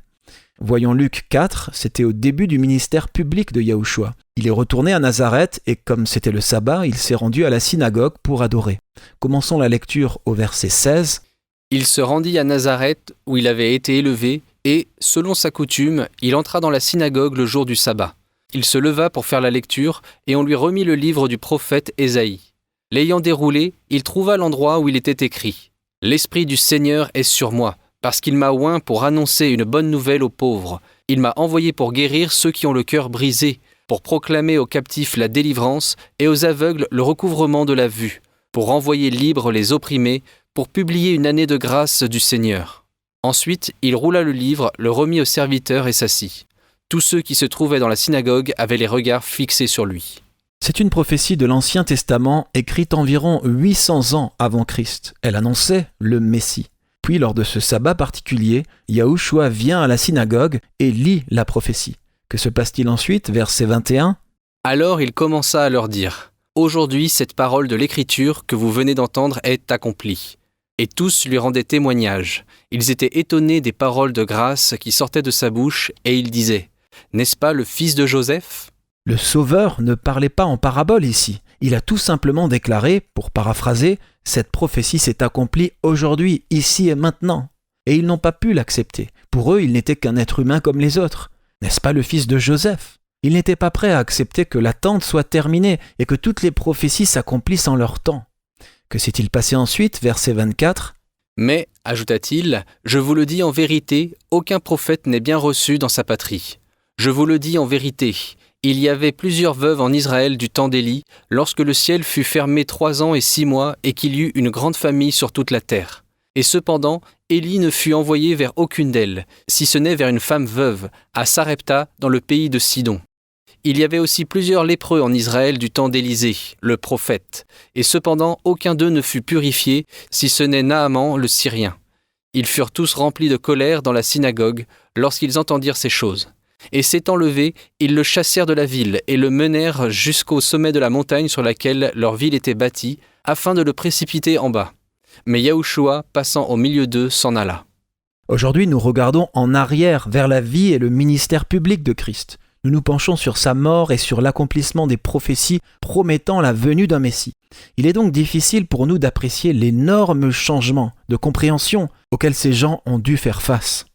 S3: Voyons Luc 4, c'était au début du ministère public de Yahushua. Il est retourné à Nazareth et comme c'était le sabbat, il s'est rendu à la synagogue pour adorer. Commençons la lecture au verset 16.
S2: Il se rendit à Nazareth où il avait été élevé et, selon sa coutume, il entra dans la synagogue le jour du sabbat. Il se leva pour faire la lecture et on lui remit le livre du prophète Ésaïe. L'ayant déroulé, il trouva l'endroit où il était écrit « L'Esprit du Seigneur est sur moi, parce qu'il m'a oint pour annoncer une bonne nouvelle aux pauvres. Il m'a envoyé pour guérir ceux qui ont le cœur brisé, pour proclamer aux captifs la délivrance et aux aveugles le recouvrement de la vue, pour renvoyer libres les opprimés, pour publier une année de grâce du Seigneur. » Ensuite, il roula le livre, le remit au serviteur et s'assit. Tous ceux qui se trouvaient dans la synagogue avaient les regards fixés sur lui.
S3: C'est une prophétie de l'Ancien Testament écrite environ 800 ans avant Christ. Elle annonçait le Messie. Puis, lors de ce sabbat particulier, Yahushua vient à la synagogue et lit la prophétie. Que se passe-t-il ensuite, verset 21 ?
S2: Alors il commença à leur dire « Aujourd'hui, cette parole de l'Écriture que vous venez d'entendre est accomplie. » Et tous lui rendaient témoignage. Ils étaient étonnés des paroles de grâce qui sortaient de sa bouche et ils disaient « N'est-ce pas le fils de Joseph ?»
S3: Le Sauveur ne parlait pas en parabole ici. Il a tout simplement déclaré, pour paraphraser, « Cette prophétie s'est accomplie aujourd'hui, ici et maintenant. » Et ils n'ont pas pu l'accepter. Pour eux, il n'était qu'un être humain comme les autres. N'est-ce pas le fils de Joseph ? Ils n'étaient pas prêts à accepter que l'attente soit terminée et que toutes les prophéties s'accomplissent en leur temps. Que s'est-il passé ensuite, verset 24 ?
S2: Mais, ajouta-t-il, je vous le dis en vérité, aucun prophète n'est bien reçu dans sa patrie. Je vous le dis en vérité, il y avait plusieurs veuves en Israël du temps d'Élie, lorsque le ciel fut fermé 3 ans et 6 mois et qu'il y eut une grande famille sur toute la terre. Et cependant, Élie ne fut envoyé vers aucune d'elles, si ce n'est vers une femme veuve, à Sarepta, dans le pays de Sidon. Il y avait aussi plusieurs lépreux en Israël du temps d'Élisée, le prophète, et cependant aucun d'eux ne fut purifié, si ce n'est Naaman le Syrien. Ils furent tous remplis de colère dans la synagogue lorsqu'ils entendirent ces choses. Et s'étant levés, ils le chassèrent de la ville et le menèrent jusqu'au sommet de la montagne sur laquelle leur ville était bâtie, afin de le précipiter en bas. Mais Yahushua, passant au milieu d'eux, s'en alla.
S3: Aujourd'hui, nous regardons en arrière vers la vie et le ministère public de Christ. Nous nous penchons sur sa mort et sur l'accomplissement des prophéties promettant la venue d'un Messie. Il est donc difficile pour nous d'apprécier l'énorme changement de compréhension auquel ces gens ont dû faire face.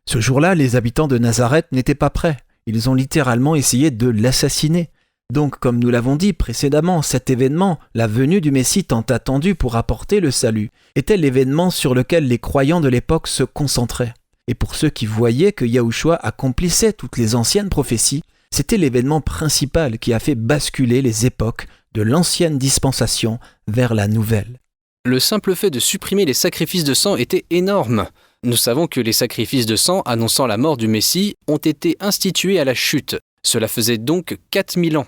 S3: Ce jour-là, les habitants de Nazareth n'étaient pas prêts. Ils ont littéralement essayé de l'assassiner. Donc, comme nous l'avons dit précédemment, cet événement, la venue du Messie tant attendu pour apporter le salut, était l'événement sur lequel les croyants de l'époque se concentraient. Et pour ceux qui voyaient que Yahushua accomplissait toutes les anciennes prophéties, c'était l'événement principal qui a fait basculer les époques de l'ancienne dispensation vers la nouvelle.
S2: Le simple fait de supprimer les sacrifices de sang était énorme. Nous savons que les sacrifices de sang annonçant la mort du Messie ont été institués à la chute. Cela faisait donc 4000 ans.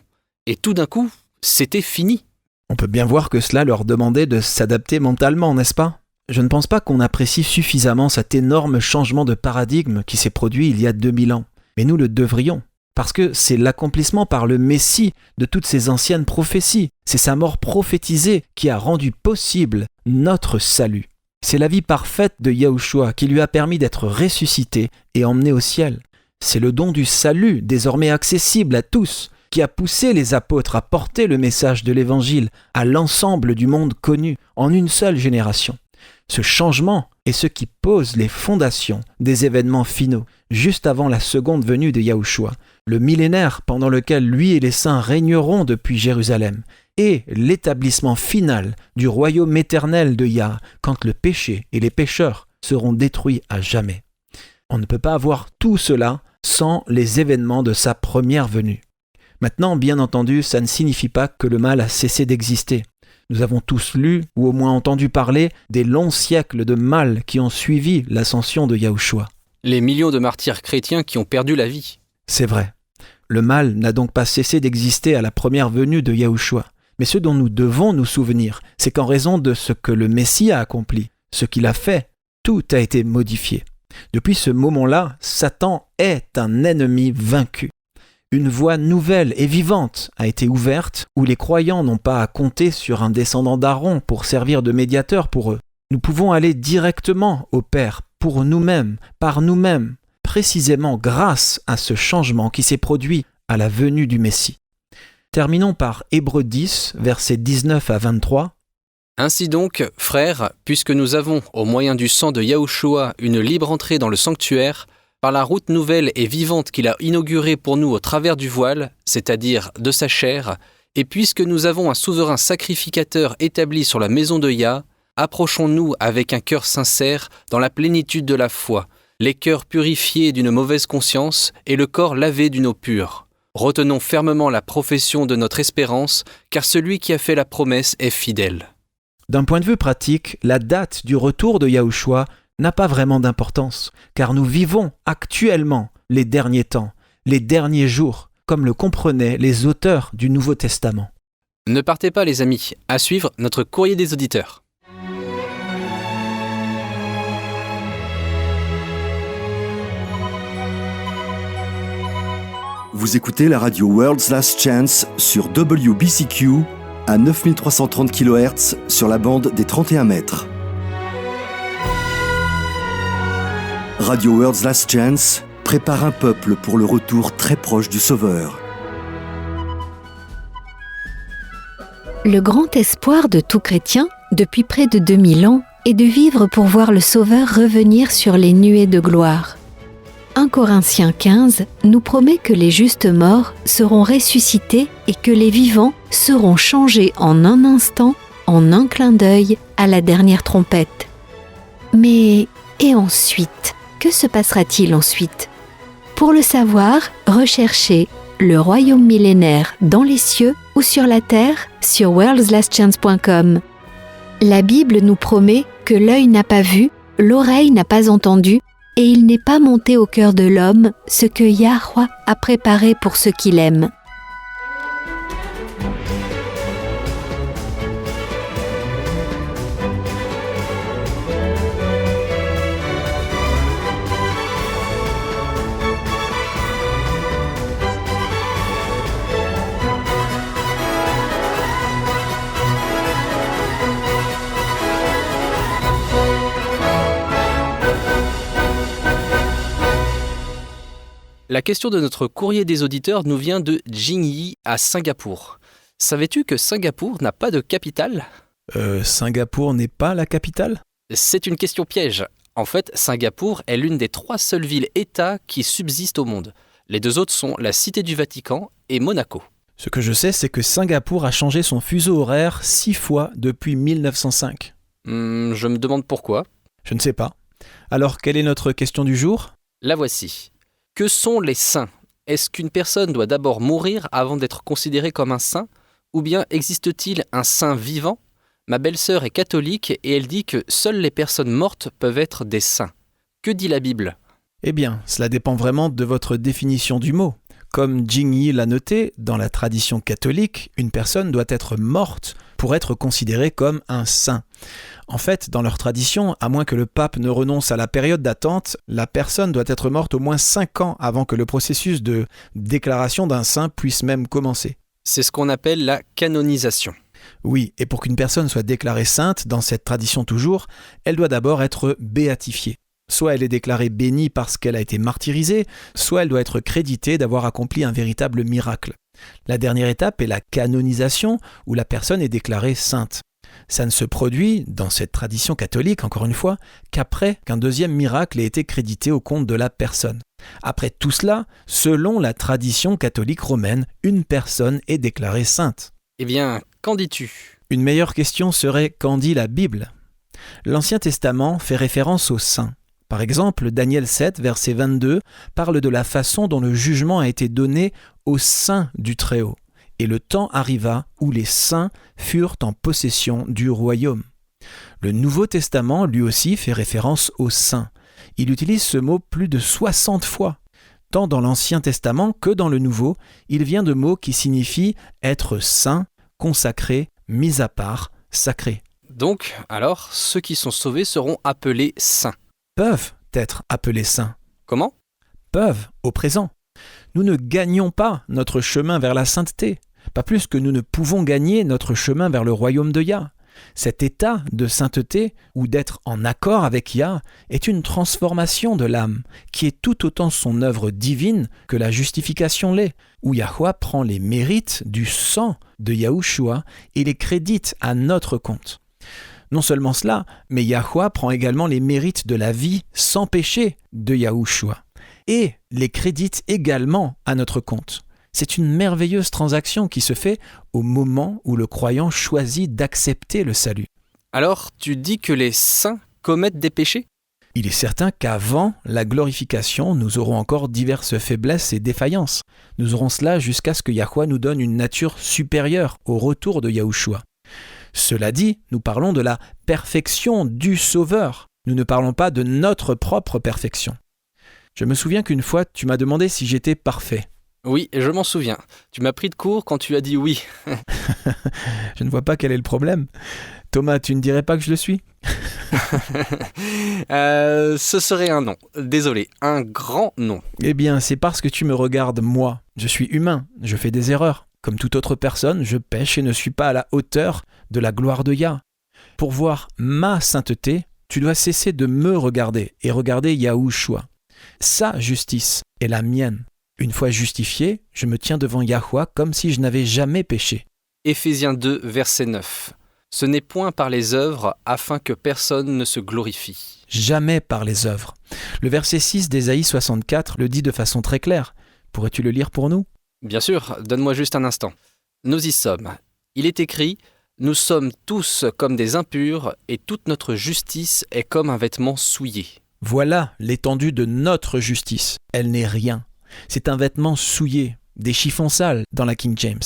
S2: Et tout d'un coup, c'était fini.
S3: On peut bien voir que cela leur demandait de s'adapter mentalement, n'est-ce pas ? Je ne pense pas qu'on apprécie suffisamment cet énorme changement de paradigme qui s'est produit il y a 2000 ans. Mais nous le devrions, parce que c'est l'accomplissement par le Messie de toutes ces anciennes prophéties. C'est sa mort prophétisée qui a rendu possible notre salut. C'est la vie parfaite de Yahushua qui lui a permis d'être ressuscité et emmené au ciel. C'est le don du salut, désormais accessible à tous, qui a poussé les apôtres à porter le message de l'Évangile à l'ensemble du monde connu en une seule génération. Ce changement est ce qui pose les fondations des événements finaux, juste avant la seconde venue de Yahushua, le millénaire pendant lequel lui et les saints régneront depuis Jérusalem, et l'établissement final du royaume éternel de Yah, quand le péché et les pécheurs seront détruits à jamais. On ne peut pas avoir tout cela sans les événements de sa première venue. Maintenant, bien entendu, ça ne signifie pas que le mal a cessé d'exister. Nous avons tous lu ou au moins entendu parler des longs siècles de mal qui ont suivi l'ascension de Yahushua.
S2: Les millions de martyrs chrétiens qui ont perdu la vie.
S3: C'est vrai. Le mal n'a donc pas cessé d'exister à la première venue de Yahushua. Mais ce dont nous devons nous souvenir, c'est qu'en raison de ce que le Messie a accompli, ce qu'il a fait, tout a été modifié. Depuis ce moment-là, Satan est un ennemi vaincu. Une voie nouvelle et vivante a été ouverte où les croyants n'ont pas à compter sur un descendant d'Aaron pour servir de médiateur pour eux. Nous pouvons aller directement au Père pour nous-mêmes, par nous-mêmes, précisément grâce à ce changement qui s'est produit à la venue du Messie. Terminons par Hébreux 10, versets 19 à 23.
S2: Ainsi donc, frères, puisque nous avons, au moyen du sang de Yahushua, une libre entrée dans le sanctuaire, par la route nouvelle et vivante qu'il a inaugurée pour nous au travers du voile, c'est-à-dire de sa chair, et puisque nous avons un souverain sacrificateur établi sur la maison de Yah, approchons-nous avec un cœur sincère dans la plénitude de la foi, les cœurs purifiés d'une mauvaise conscience et le corps lavé d'une eau pure. Retenons fermement la profession de notre espérance, car celui qui a fait la promesse est fidèle.
S3: D'un point de vue pratique, la date du retour de Yahushua n'a pas vraiment d'importance, car nous vivons actuellement les derniers temps, les derniers jours, comme le comprenaient les auteurs du Nouveau Testament.
S2: Ne partez pas les amis, à suivre notre courrier des auditeurs.
S1: Vous écoutez la radio World's Last Chance sur WBCQ à 9330 kHz sur la bande des 31 mètres. Radio World's Last Chance prépare un peuple pour le retour très proche du Sauveur.
S4: Le grand espoir de tout chrétien, depuis près de 2000 ans, est de vivre pour voir le Sauveur revenir sur les nuées de gloire. 1 Corinthiens 15 nous promet que les justes morts seront ressuscités et que les vivants seront changés en un instant, en un clin d'œil, à la dernière trompette. Mais, et ensuite ? Que se passera-t-il ensuite ? Pour le savoir, recherchez le royaume millénaire dans les cieux ou sur la terre sur worldslastchance.com. La Bible nous promet que l'œil n'a pas vu, l'oreille n'a pas entendu, et il n'est pas monté au cœur de l'homme ce que Yahweh a préparé pour ceux qui l'aiment.
S2: La question de notre courrier des auditeurs nous vient de Jingyi à Singapour. Savais-tu que Singapour n'a pas de capitale ?
S3: Singapour n'est pas la capitale ?
S2: C'est une question piège. En fait, Singapour est l'une des 3 seules villes-États qui subsistent au monde. Les 2 autres sont la Cité du Vatican et Monaco.
S3: Ce que je sais, c'est que Singapour a changé son fuseau horaire 6 fois depuis 1905.
S2: Je me demande pourquoi.
S3: Je ne sais pas. Alors, quelle est notre question du jour ?
S2: La voici. Que sont les saints ? Est-ce qu'une personne doit d'abord mourir avant d'être considérée comme un saint ? Ou bien existe-t-il un saint vivant ? Ma belle-sœur est catholique et elle dit que seules les personnes mortes peuvent être des saints. Que dit la Bible ?
S3: Eh bien, cela dépend vraiment de votre définition du mot. Comme Jingyi l'a noté, dans la tradition catholique, une personne doit être morte pour être considérée comme un saint. En fait, dans leur tradition, à moins que le pape ne renonce à la période d'attente, la personne doit être morte au moins 5 ans avant que le processus de déclaration d'un saint puisse même commencer.
S2: C'est ce qu'on appelle la canonisation.
S3: Oui, et pour qu'une personne soit déclarée sainte, dans cette tradition toujours, elle doit d'abord être béatifiée. Soit elle est déclarée bénie parce qu'elle a été martyrisée, soit elle doit être créditée d'avoir accompli un véritable miracle. La dernière étape est la canonisation, où la personne est déclarée sainte. Ça ne se produit, dans cette tradition catholique, encore une fois, qu'après qu'un deuxième miracle ait été crédité au compte de la personne. Après tout cela, selon la tradition catholique romaine, une personne est déclarée sainte.
S2: Eh bien, qu'en dis-tu ?
S3: Une meilleure question serait qu'en dit la Bible ? L'Ancien Testament fait référence aux saints. Par exemple, Daniel 7, verset 22, parle de la façon dont le jugement a été donné aux saints du Très-Haut. Et le temps arriva où les saints furent en possession du royaume. Le Nouveau Testament, lui aussi, fait référence aux saints. Il utilise ce mot plus de 60 fois. Tant dans l'Ancien Testament que dans le Nouveau, il vient de mots qui signifient être saint, consacré, mis à part, sacré.
S2: Donc, alors, ceux qui sont sauvés seront appelés saints.
S3: Peuvent être appelés saints.
S2: Comment ?
S3: Peuvent, au présent. Nous ne gagnons pas notre chemin vers la sainteté, pas plus que nous ne pouvons gagner notre chemin vers le royaume de Yah. Cet état de sainteté, ou d'être en accord avec Yah, est une transformation de l'âme, qui est tout autant son œuvre divine que la justification l'est, où Yahweh prend les mérites du sang de Yahushua et les crédite à notre compte. Non seulement cela, mais Yahweh prend également les mérites de la vie sans péché de Yahushua et les crédite également à notre compte. C'est une merveilleuse transaction qui se fait au moment où le croyant choisit d'accepter le salut.
S2: Alors, tu dis que les saints commettent des péchés ?
S3: Il est certain qu'avant la glorification, nous aurons encore diverses faiblesses et défaillances. Nous aurons cela jusqu'à ce que Yahweh nous donne une nature supérieure au retour de Yahushua. Cela dit, nous parlons de la perfection du Sauveur. Nous ne parlons pas de notre propre perfection. Je me souviens qu'une fois, tu m'as demandé si j'étais parfait.
S2: Oui, je m'en souviens. Tu m'as pris de court quand tu as dit oui.
S3: Je ne vois pas quel est le problème. Thomas, tu ne dirais pas que je le suis ?
S2: Ce serait un non. Désolé, un grand non.
S3: Eh bien, c'est parce que tu me regardes moi. Je suis humain, je fais des erreurs. Comme toute autre personne, je pêche et ne suis pas à la hauteur de la gloire de Yah. Pour voir ma sainteté, tu dois cesser de me regarder et regarder Yahushua. Sa justice est la mienne. Une fois justifié, je me tiens devant Yahweh comme si je n'avais jamais péché.
S2: Éphésiens 2, verset 9. Ce n'est point par les œuvres afin que personne ne se glorifie.
S3: Jamais par les œuvres. Le verset 6 d'Ésaïe 64 le dit de façon très claire. Pourrais-tu le lire pour nous ?
S2: Bien sûr, donne-moi juste un instant. Nous y sommes. Il est écrit « Nous sommes tous comme des impurs et toute notre justice est comme un vêtement souillé. »
S3: Voilà l'étendue de notre justice. Elle n'est rien. C'est un vêtement souillé, des chiffons sales dans la King James.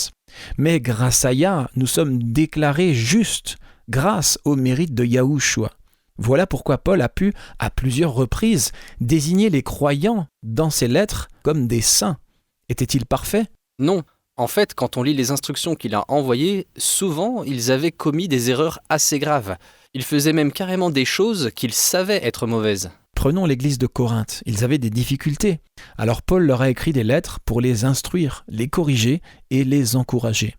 S3: Mais grâce à Yah, nous sommes déclarés justes grâce au mérite de Yahushua. Voilà pourquoi Paul a pu, à plusieurs reprises, désigner les croyants dans ses lettres comme des saints. Étaient-ils parfaits ?
S2: Non. En fait, quand on lit les instructions qu'il a envoyées, souvent, ils avaient commis des erreurs assez graves. Ils faisaient même carrément des choses qu'ils savaient être mauvaises.
S3: Prenons l'église de Corinthe, ils avaient des difficultés. Alors Paul leur a écrit des lettres pour les instruire, les corriger et les encourager.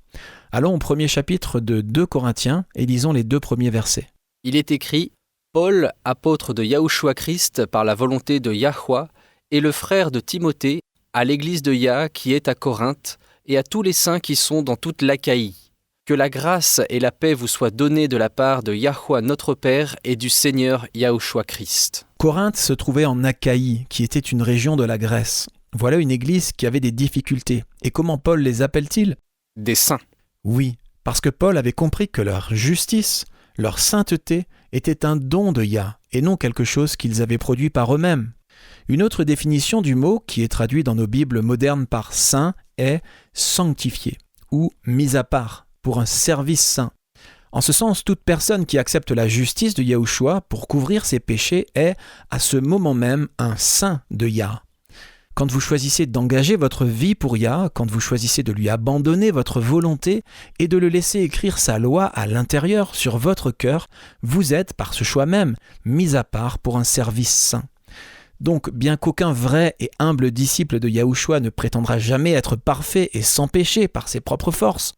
S3: Allons au premier chapitre de 2 Corinthiens et lisons les 2 premiers versets.
S2: Il est écrit « Paul, apôtre de Yahushua Christ par la volonté de Yahweh, et le frère de Timothée, à l'église de Yah qui est à Corinthe, et à tous les saints qui sont dans toute l'Achaïe. Que la grâce et la paix vous soient données de la part de Yahweh notre Père et du Seigneur Yahushua Christ. »
S3: Corinthe se trouvait en Achaïe, qui était une région de la Grèce. Voilà une église qui avait des difficultés. Et comment Paul les appelle-t-il ?
S2: Des saints.
S3: Oui, parce que Paul avait compris que leur justice, leur sainteté était un don de Yah, et non quelque chose qu'ils avaient produit par eux-mêmes. Une autre définition du mot, qui est traduit dans nos Bibles modernes par « saint », est « sanctifié » ou « mis à part » pour un service saint. En ce sens, toute personne qui accepte la justice de Yahushua pour couvrir ses péchés est, à ce moment même, un saint de Yah. Quand vous choisissez d'engager votre vie pour Yah, quand vous choisissez de lui abandonner votre volonté et de le laisser écrire sa loi à l'intérieur sur votre cœur, vous êtes, par ce choix même, mis à part pour un service saint. Donc, bien qu'aucun vrai et humble disciple de Yahushua ne prétendra jamais être parfait et sans péché par ses propres forces,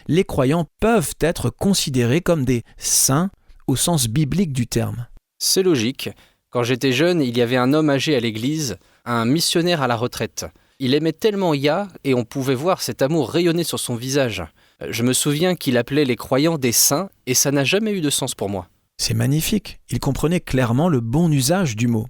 S3: les croyants peuvent être considérés comme des saints au sens biblique du terme.
S2: C'est logique. Quand j'étais jeune, il y avait un homme âgé à l'église, un missionnaire à la retraite. Il aimait tellement Yah et on pouvait voir cet amour rayonner sur son visage. Je me souviens qu'il appelait les croyants des saints et ça n'a jamais eu de sens pour moi.
S3: C'est magnifique. Il comprenait clairement le bon usage du mot.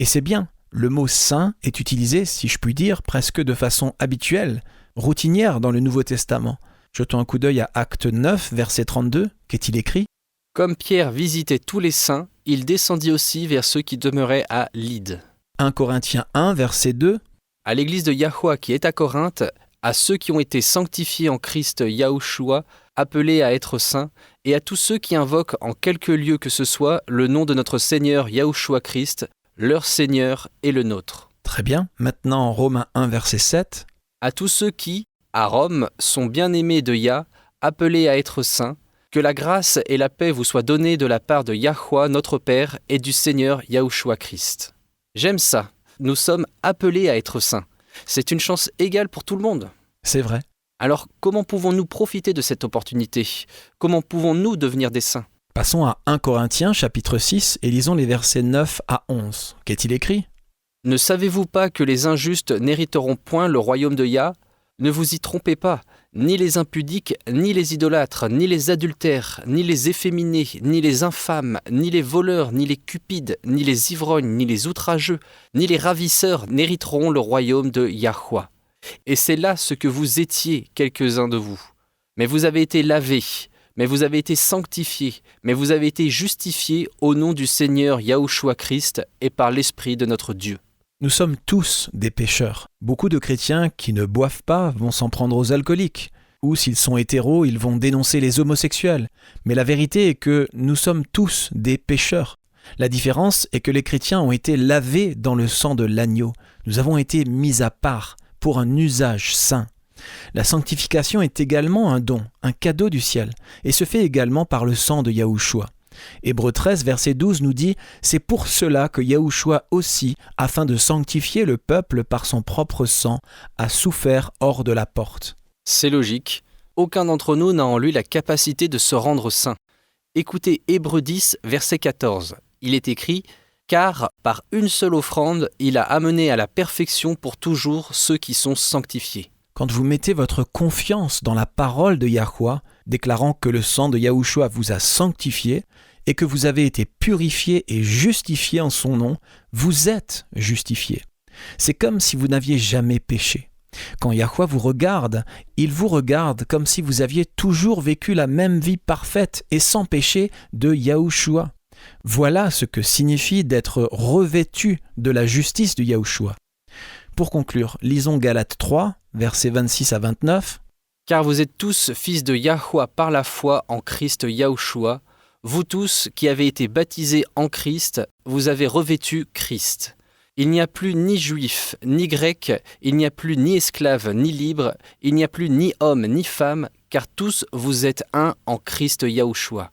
S3: Et c'est bien, le mot « saint » est utilisé, si je puis dire, presque de façon habituelle, routinière dans le Nouveau Testament. Jetons un coup d'œil à Acte 9, verset 32, qu'est-il écrit ?
S2: « Comme Pierre visitait tous les saints, il descendit aussi vers ceux qui demeuraient à Lyde. »
S3: 1 Corinthiens 1, verset 2. «
S2: À l'église de Yahweh qui est à Corinthe, à ceux qui ont été sanctifiés en Christ Yahushua, appelés à être saints, et à tous ceux qui invoquent en quelque lieu que ce soit le nom de notre Seigneur Yahushua Christ, leur Seigneur et le nôtre. »
S3: Très bien. Maintenant, en Romains 1, verset 7.
S2: « À tous ceux qui, à Rome, sont bien-aimés de Yah, appelés à être saints, que la grâce et la paix vous soient données de la part de Yahweh notre Père et du Seigneur Yahushua Christ. » J'aime ça. Nous sommes appelés à être saints. C'est une chance égale pour tout le monde.
S3: C'est vrai.
S2: Alors, comment pouvons-nous profiter de cette opportunité ? Comment pouvons-nous devenir des saints ?
S3: Passons à 1 Corinthiens chapitre 6 et lisons les versets 9 à 11. Qu'est-il écrit ?
S2: « Ne savez-vous pas que les injustes n'hériteront point le royaume de Yah ? Ne vous y trompez pas, ni les impudiques, ni les idolâtres, ni les adultères, ni les efféminés, ni les infâmes, ni les voleurs, ni les cupides, ni les ivrognes, ni les outrageux, ni les ravisseurs n'hériteront le royaume de Yahweh. Et c'est là ce que vous étiez, quelques-uns de vous. Mais vous avez été lavés, mais vous avez été sanctifiés, mais vous avez été justifiés au nom du Seigneur Yahushua Christ et par l'Esprit de notre Dieu. »
S3: Nous sommes tous des pécheurs. Beaucoup de chrétiens qui ne boivent pas vont s'en prendre aux alcooliques. Ou s'ils sont hétéros, ils vont dénoncer les homosexuels. Mais la vérité est que nous sommes tous des pécheurs. La différence est que les chrétiens ont été lavés dans le sang de l'agneau. Nous avons été mis à part pour un usage saint. La sanctification est également un don, un cadeau du ciel, et se fait également par le sang de Yahushua. Hébreux 13, verset 12 nous dit « C'est pour cela que Yahushua aussi, afin de sanctifier le peuple par son propre sang, a souffert hors de la porte. »
S2: C'est logique. Aucun d'entre nous n'a en lui la capacité de se rendre saint. Écoutez Hébreux 10, verset 14. Il est écrit « Car par une seule offrande, il a amené à la perfection pour toujours ceux qui sont sanctifiés. »
S3: Quand vous mettez votre confiance dans la parole de Yahweh, déclarant que le sang de Yahushua vous a sanctifié et que vous avez été purifié et justifié en son nom, vous êtes justifié. C'est comme si vous n'aviez jamais péché. Quand Yahweh vous regarde, il vous regarde comme si vous aviez toujours vécu la même vie parfaite et sans péché de Yahushua. Voilà ce que signifie d'être revêtu de la justice de Yahushua. Pour conclure, lisons Galates 3, versets 26 à 29.
S2: « Car vous êtes tous fils de Yahweh par la foi en Christ Yahushua, vous tous qui avez été baptisés en Christ, vous avez revêtu Christ. Il n'y a plus ni juif, ni grec, il n'y a plus ni esclave, ni libre, il n'y a plus ni homme, ni femme, car tous vous êtes un en Christ Yahushua.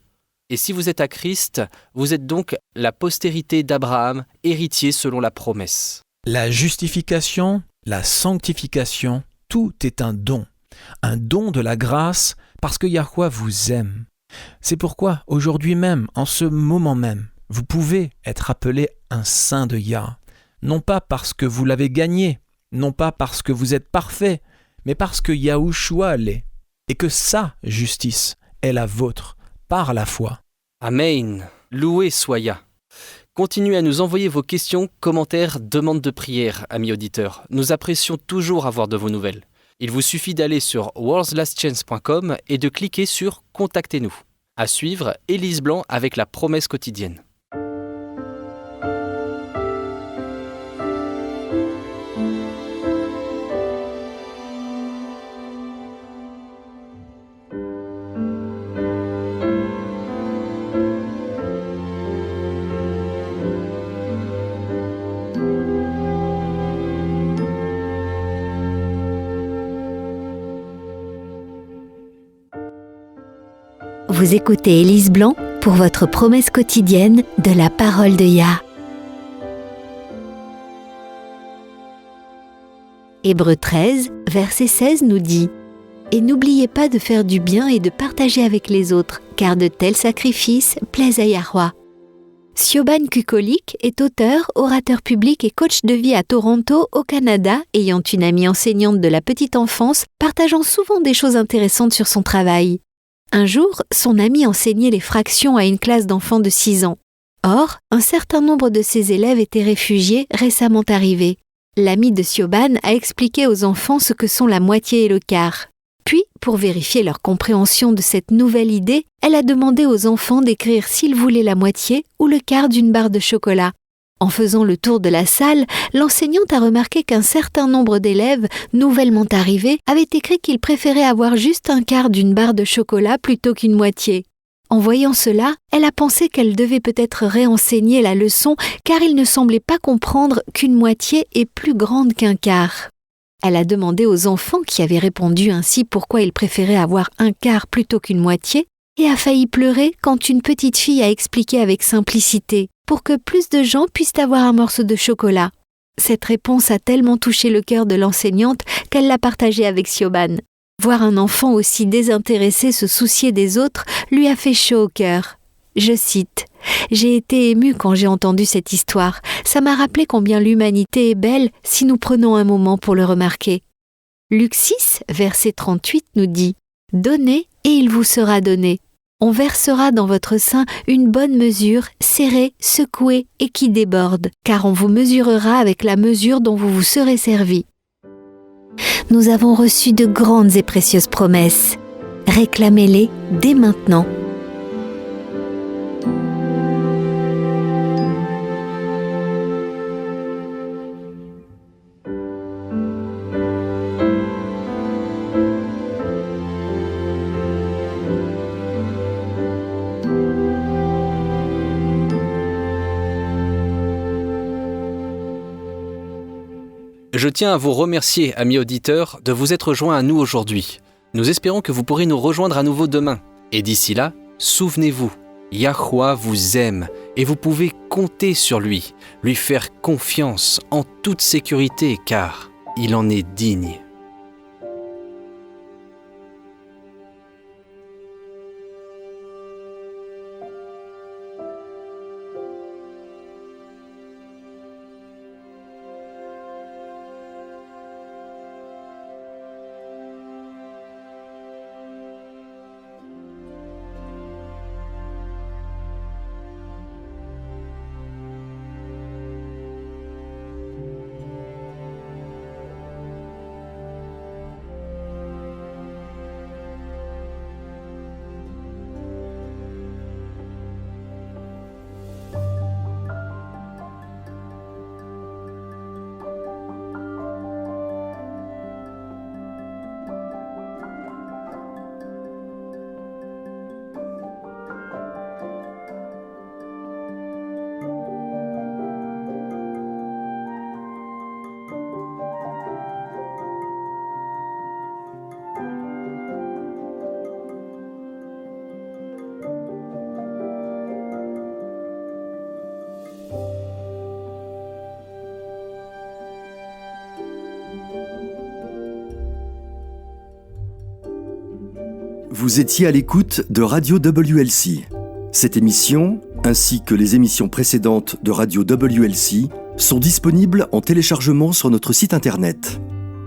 S2: Et si vous êtes à Christ, vous êtes donc la postérité d'Abraham, héritier selon la promesse.
S3: La justification, la sanctification, tout est un don de la grâce parce que Yahweh vous aime. C'est pourquoi aujourd'hui même, en ce moment même, vous pouvez être appelé un saint de Yah. Non pas parce que vous l'avez gagné, non pas parce que vous êtes parfait, mais parce que Yahushua l'est, et que sa justice est la vôtre par la foi.
S2: Amen. Loué soit Yah. Continuez à nous envoyer vos questions, commentaires, demandes de prière, amis auditeurs. Nous apprécions toujours avoir de vos nouvelles. Il vous suffit d'aller sur worldslastchance.com et de cliquer sur « Contactez-nous ». À suivre, Élise Blanc avec la promesse quotidienne.
S4: Vous écoutez Élise Blanc pour votre promesse quotidienne de la parole de Yah. Hébreux 13, verset 16 nous dit « Et n'oubliez pas de faire du bien et de partager avec les autres, car de tels sacrifices plaisent à Yahweh. » Siobhan Kukolik est auteur, orateur public et coach de vie à Toronto, au Canada, ayant une amie enseignante de la petite enfance, partageant souvent des choses intéressantes sur son travail. Un jour, son amie enseignait les fractions à une classe d'enfants de 6 ans. Or, un certain nombre de ses élèves étaient réfugiés récemment arrivés. L'amie de Siobhan a expliqué aux enfants ce que sont la moitié et le quart. Puis, pour vérifier leur compréhension de cette nouvelle idée, elle a demandé aux enfants d'écrire s'ils voulaient la moitié ou le quart d'une barre de chocolat. En faisant le tour de la salle, l'enseignante a remarqué qu'un certain nombre d'élèves, nouvellement arrivés, avaient écrit qu'ils préféraient avoir juste un quart d'une barre de chocolat plutôt qu'une moitié. En voyant cela, elle a pensé qu'elle devait peut-être réenseigner la leçon car il ne semblait pas comprendre qu'une moitié est plus grande qu'un quart. Elle a demandé aux enfants qui avaient répondu ainsi pourquoi ils préféraient avoir un quart plutôt qu'une moitié et a failli pleurer quand une petite fille a expliqué avec simplicité pour que plus de gens puissent avoir un morceau de chocolat. Cette réponse a tellement touché le cœur de l'enseignante qu'elle l'a partagée avec Siobhan. Voir un enfant aussi désintéressé se soucier des autres lui a fait chaud au cœur. Je cite « J'ai été émue quand j'ai entendu cette histoire. Ça m'a rappelé combien l'humanité est belle si nous prenons un moment pour le remarquer. » Luc 6, verset 38 nous dit « Donnez et il vous sera donné. On versera dans votre sein une bonne mesure, serrée, secouée et qui déborde, car on vous mesurera avec la mesure dont vous vous serez servi. » Nous avons reçu de grandes et précieuses promesses. Réclamez-les dès maintenant.
S2: Je tiens à vous remercier, amis auditeurs, de vous être joints à nous aujourd'hui. Nous espérons que vous pourrez nous rejoindre à nouveau demain. Et d'ici là, souvenez-vous, Yahweh vous aime et vous pouvez compter sur lui faire confiance en toute sécurité car il en est digne.
S1: Vous étiez à l'écoute de Radio WLC. Cette émission, ainsi que les émissions précédentes de Radio WLC, sont disponibles en téléchargement sur notre site internet.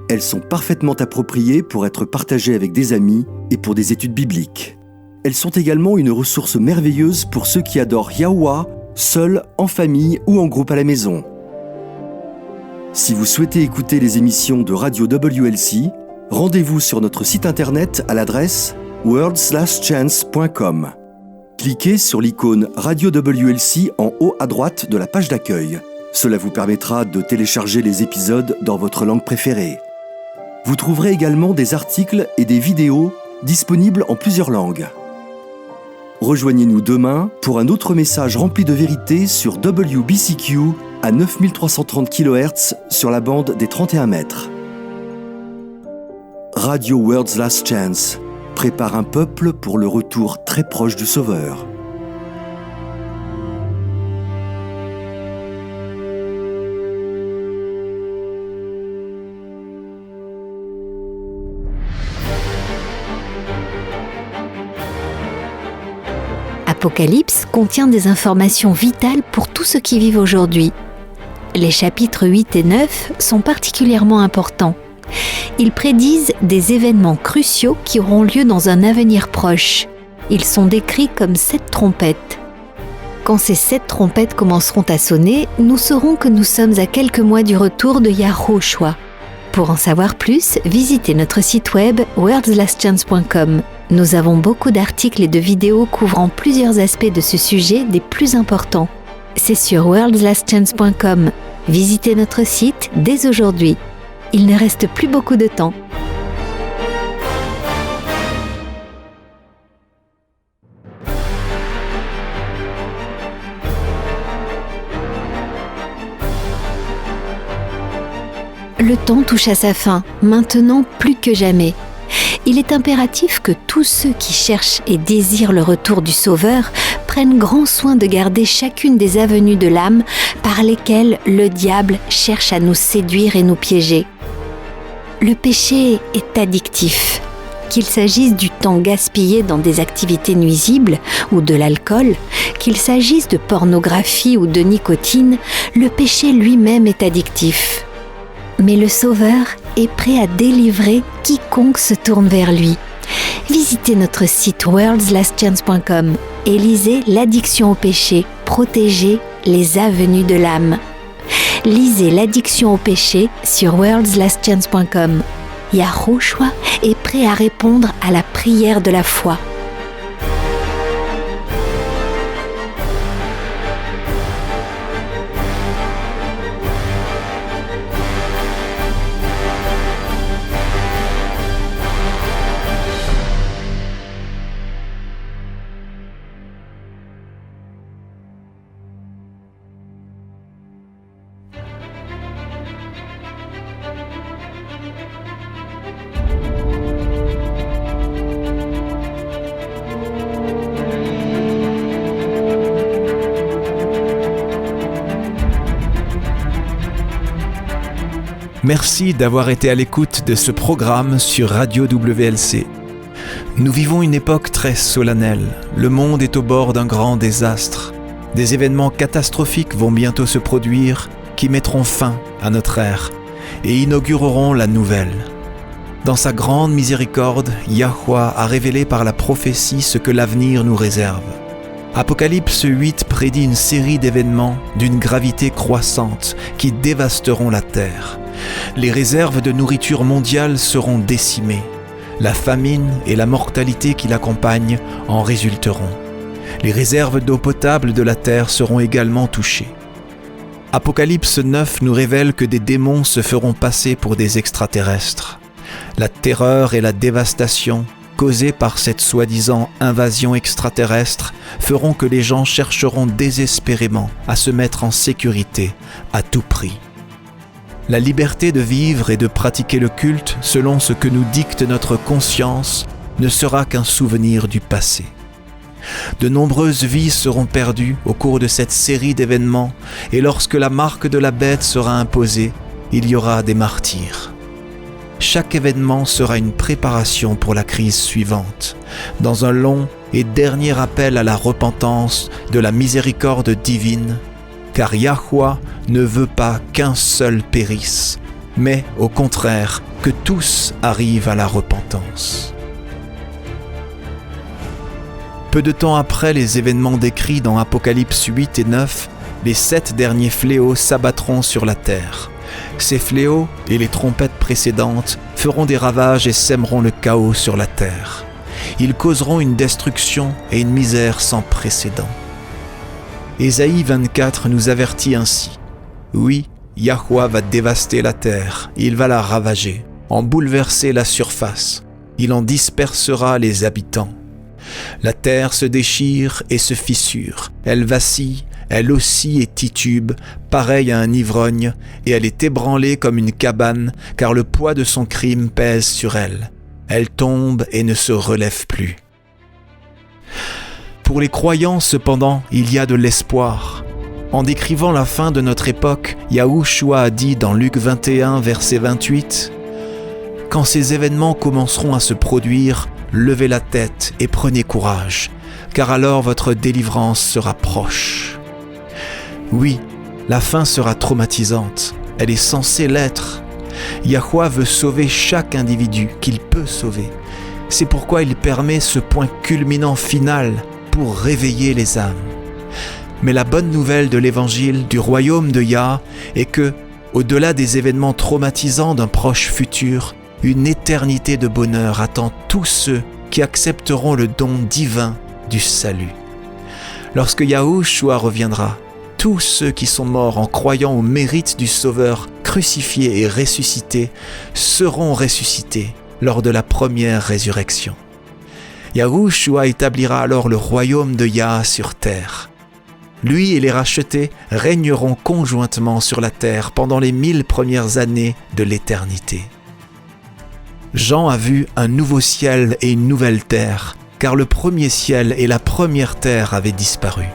S1: Elles sont parfaitement appropriées pour être partagées avec des amis et pour des études bibliques. Elles sont également une ressource merveilleuse pour ceux qui adorent Yahuwah, seuls, en famille ou en groupe à la maison. Si vous souhaitez écouter les émissions de Radio WLC, rendez-vous sur notre site internet à l'adresse worldslastchance.com. Cliquez sur l'icône Radio WLC en haut à droite de la page d'accueil. Cela vous permettra de télécharger les épisodes dans votre langue préférée. Vous trouverez également des articles et des vidéos disponibles en plusieurs langues. Rejoignez-nous demain pour un autre message rempli de vérité sur WBCQ à 9330 kHz sur la bande des 31 mètres. Radio World's Last Chance prépare un peuple pour le retour très proche du Sauveur.
S4: Apocalypse contient des informations vitales pour tous ceux qui vivent aujourd'hui. Les chapitres 8 et 9 sont particulièrement importants. Ils prédisent des événements cruciaux qui auront lieu dans un avenir proche. Ils sont décrits comme 7 trompettes. Quand ces 7 trompettes commenceront à sonner, nous saurons que nous sommes à quelques mois du retour de Yahushua. Pour en savoir plus, visitez notre site web worldslastchance.com. Nous avons beaucoup d'articles et de vidéos couvrant plusieurs aspects de ce sujet des plus importants. C'est sur worldslastchance.com. Visitez notre site dès aujourd'hui. Il ne reste plus beaucoup de temps. Le temps touche à sa fin, maintenant plus que jamais. Il est impératif que tous ceux qui cherchent et désirent le retour du Sauveur prennent grand soin de garder chacune des avenues de l'âme par lesquelles le diable cherche à nous séduire et nous piéger. Le péché est addictif. Qu'il s'agisse du temps gaspillé dans des activités nuisibles ou de l'alcool, qu'il s'agisse de pornographie ou de nicotine, le péché lui-même est addictif. Mais le Sauveur est prêt à délivrer quiconque se tourne vers lui. Visitez notre site worldslastchance.com et lisez l'addiction au péché, protéger les avenues de l'âme. Lisez l'addiction au péché sur worldslastchance.com. Yahushua est prêt à répondre à la prière de la foi.
S3: Merci d'avoir été à l'écoute de ce programme sur Radio WLC. Nous vivons une époque très solennelle. Le monde est au bord d'un grand désastre. Des événements catastrophiques vont bientôt se produire qui mettront fin à notre ère et inaugureront la nouvelle. Dans sa grande miséricorde, Yahuwah a révélé par la prophétie ce que l'avenir nous réserve. Apocalypse 8 prédit une série d'événements d'une gravité croissante qui dévasteront la terre. Les réserves de nourriture mondiale seront décimées. La famine et la mortalité qui l'accompagnent en résulteront. Les réserves d'eau potable de la terre seront également touchées. Apocalypse 9 nous révèle que des démons se feront passer pour des extraterrestres. La terreur et la dévastation causées par cette soi-disant invasion extraterrestre feront que les gens chercheront désespérément à se mettre en sécurité à tout prix. La liberté de vivre et de pratiquer le culte selon ce que nous dicte notre conscience ne sera qu'un souvenir du passé. De nombreuses vies seront perdues au cours de cette série d'événements, et lorsque la marque de la bête sera imposée, il y aura des martyrs. Chaque événement sera une préparation pour la crise suivante, dans un long et dernier appel à la repentance de la miséricorde divine, car Yahweh ne veut pas qu'un seul périsse, mais au contraire que tous arrivent à la repentance. Peu de temps après les événements décrits dans Apocalypse 8 et 9, les 7 derniers fléaux s'abattront sur la terre. Ces fléaux et les trompettes précédentes feront des ravages et sèmeront le chaos sur la terre. Ils causeront une destruction et une misère sans précédent. Ésaïe 24 nous avertit ainsi. Oui, Yahweh va dévaster la terre, il va la ravager, en bouleverser la surface, il en dispersera les habitants. La terre se déchire et se fissure, elle vacille, elle oscille et titube, pareille à un ivrogne, et elle est ébranlée comme une cabane, car le poids de son crime pèse sur elle. Elle tombe et ne se relève plus. Pour les croyants, cependant, il y a de l'espoir. En décrivant la fin de notre époque, Yahushua a dit dans Luc 21, verset 28, « Quand ces événements commenceront à se produire, levez la tête et prenez courage, car alors votre délivrance sera proche. » Oui, la fin sera traumatisante, elle est censée l'être. Yahweh veut sauver chaque individu qu'il peut sauver. C'est pourquoi il permet ce point culminant final pour réveiller les âmes. Mais la bonne nouvelle de l'évangile du royaume de Yah est que, au-delà des événements traumatisants d'un proche futur, une éternité de bonheur attend tous ceux qui accepteront le don divin du salut. Lorsque Yahushua reviendra, tous ceux qui sont morts en croyant au mérite du Sauveur crucifié et ressuscité seront ressuscités lors de la première résurrection. Yahushua établira alors le royaume de Yah sur terre. Lui et les rachetés régneront conjointement sur la terre pendant les 1000 premières années de l'éternité. Jean a vu un nouveau ciel et une nouvelle terre, car le premier ciel et la première terre avaient disparu.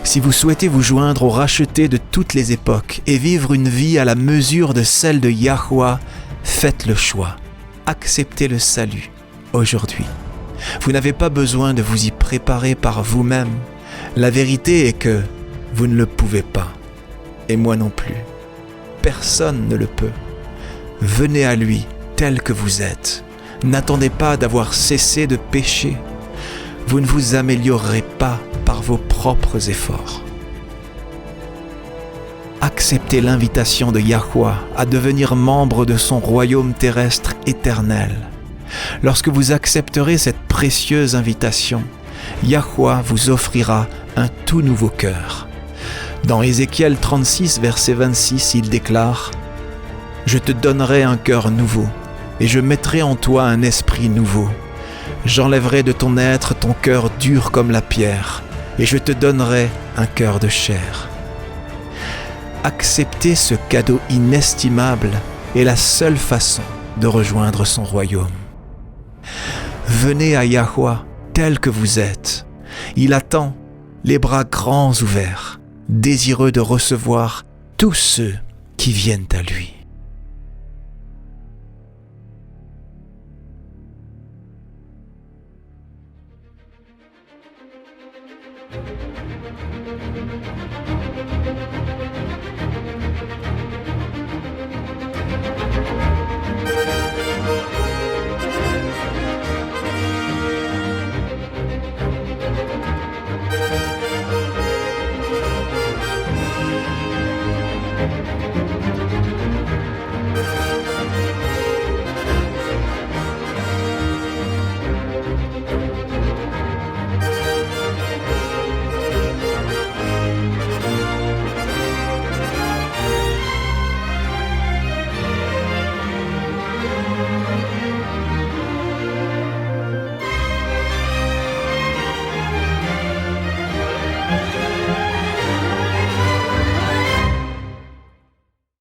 S3: Si vous souhaitez vous joindre aux rachetés de toutes les époques et vivre une vie à la mesure de celle de Yahweh, faites le choix. Acceptez le salut aujourd'hui. Vous n'avez pas besoin de vous y préparer par vous-même. La vérité est que vous ne le pouvez pas. Et moi non plus. Personne ne le peut. Venez à lui tel que vous êtes. N'attendez pas d'avoir cessé de pécher. Vous ne vous améliorerez pas par vos propres efforts. Acceptez l'invitation de Yahweh à devenir membre de son royaume terrestre éternel. Lorsque vous accepterez cette précieuse invitation, Yahweh vous offrira un tout nouveau cœur. Dans Ézéchiel 36, verset 26, il déclare « Je te donnerai un cœur nouveau, et je mettrai en toi un esprit nouveau. J'enlèverai de ton être ton cœur dur comme la pierre, et je te donnerai un cœur de chair. » Accepter ce cadeau inestimable est la seule façon de rejoindre son royaume. Venez à Yahweh tel que vous êtes. Il attend, les bras grands ouverts, désireux de recevoir tous ceux qui viennent à lui.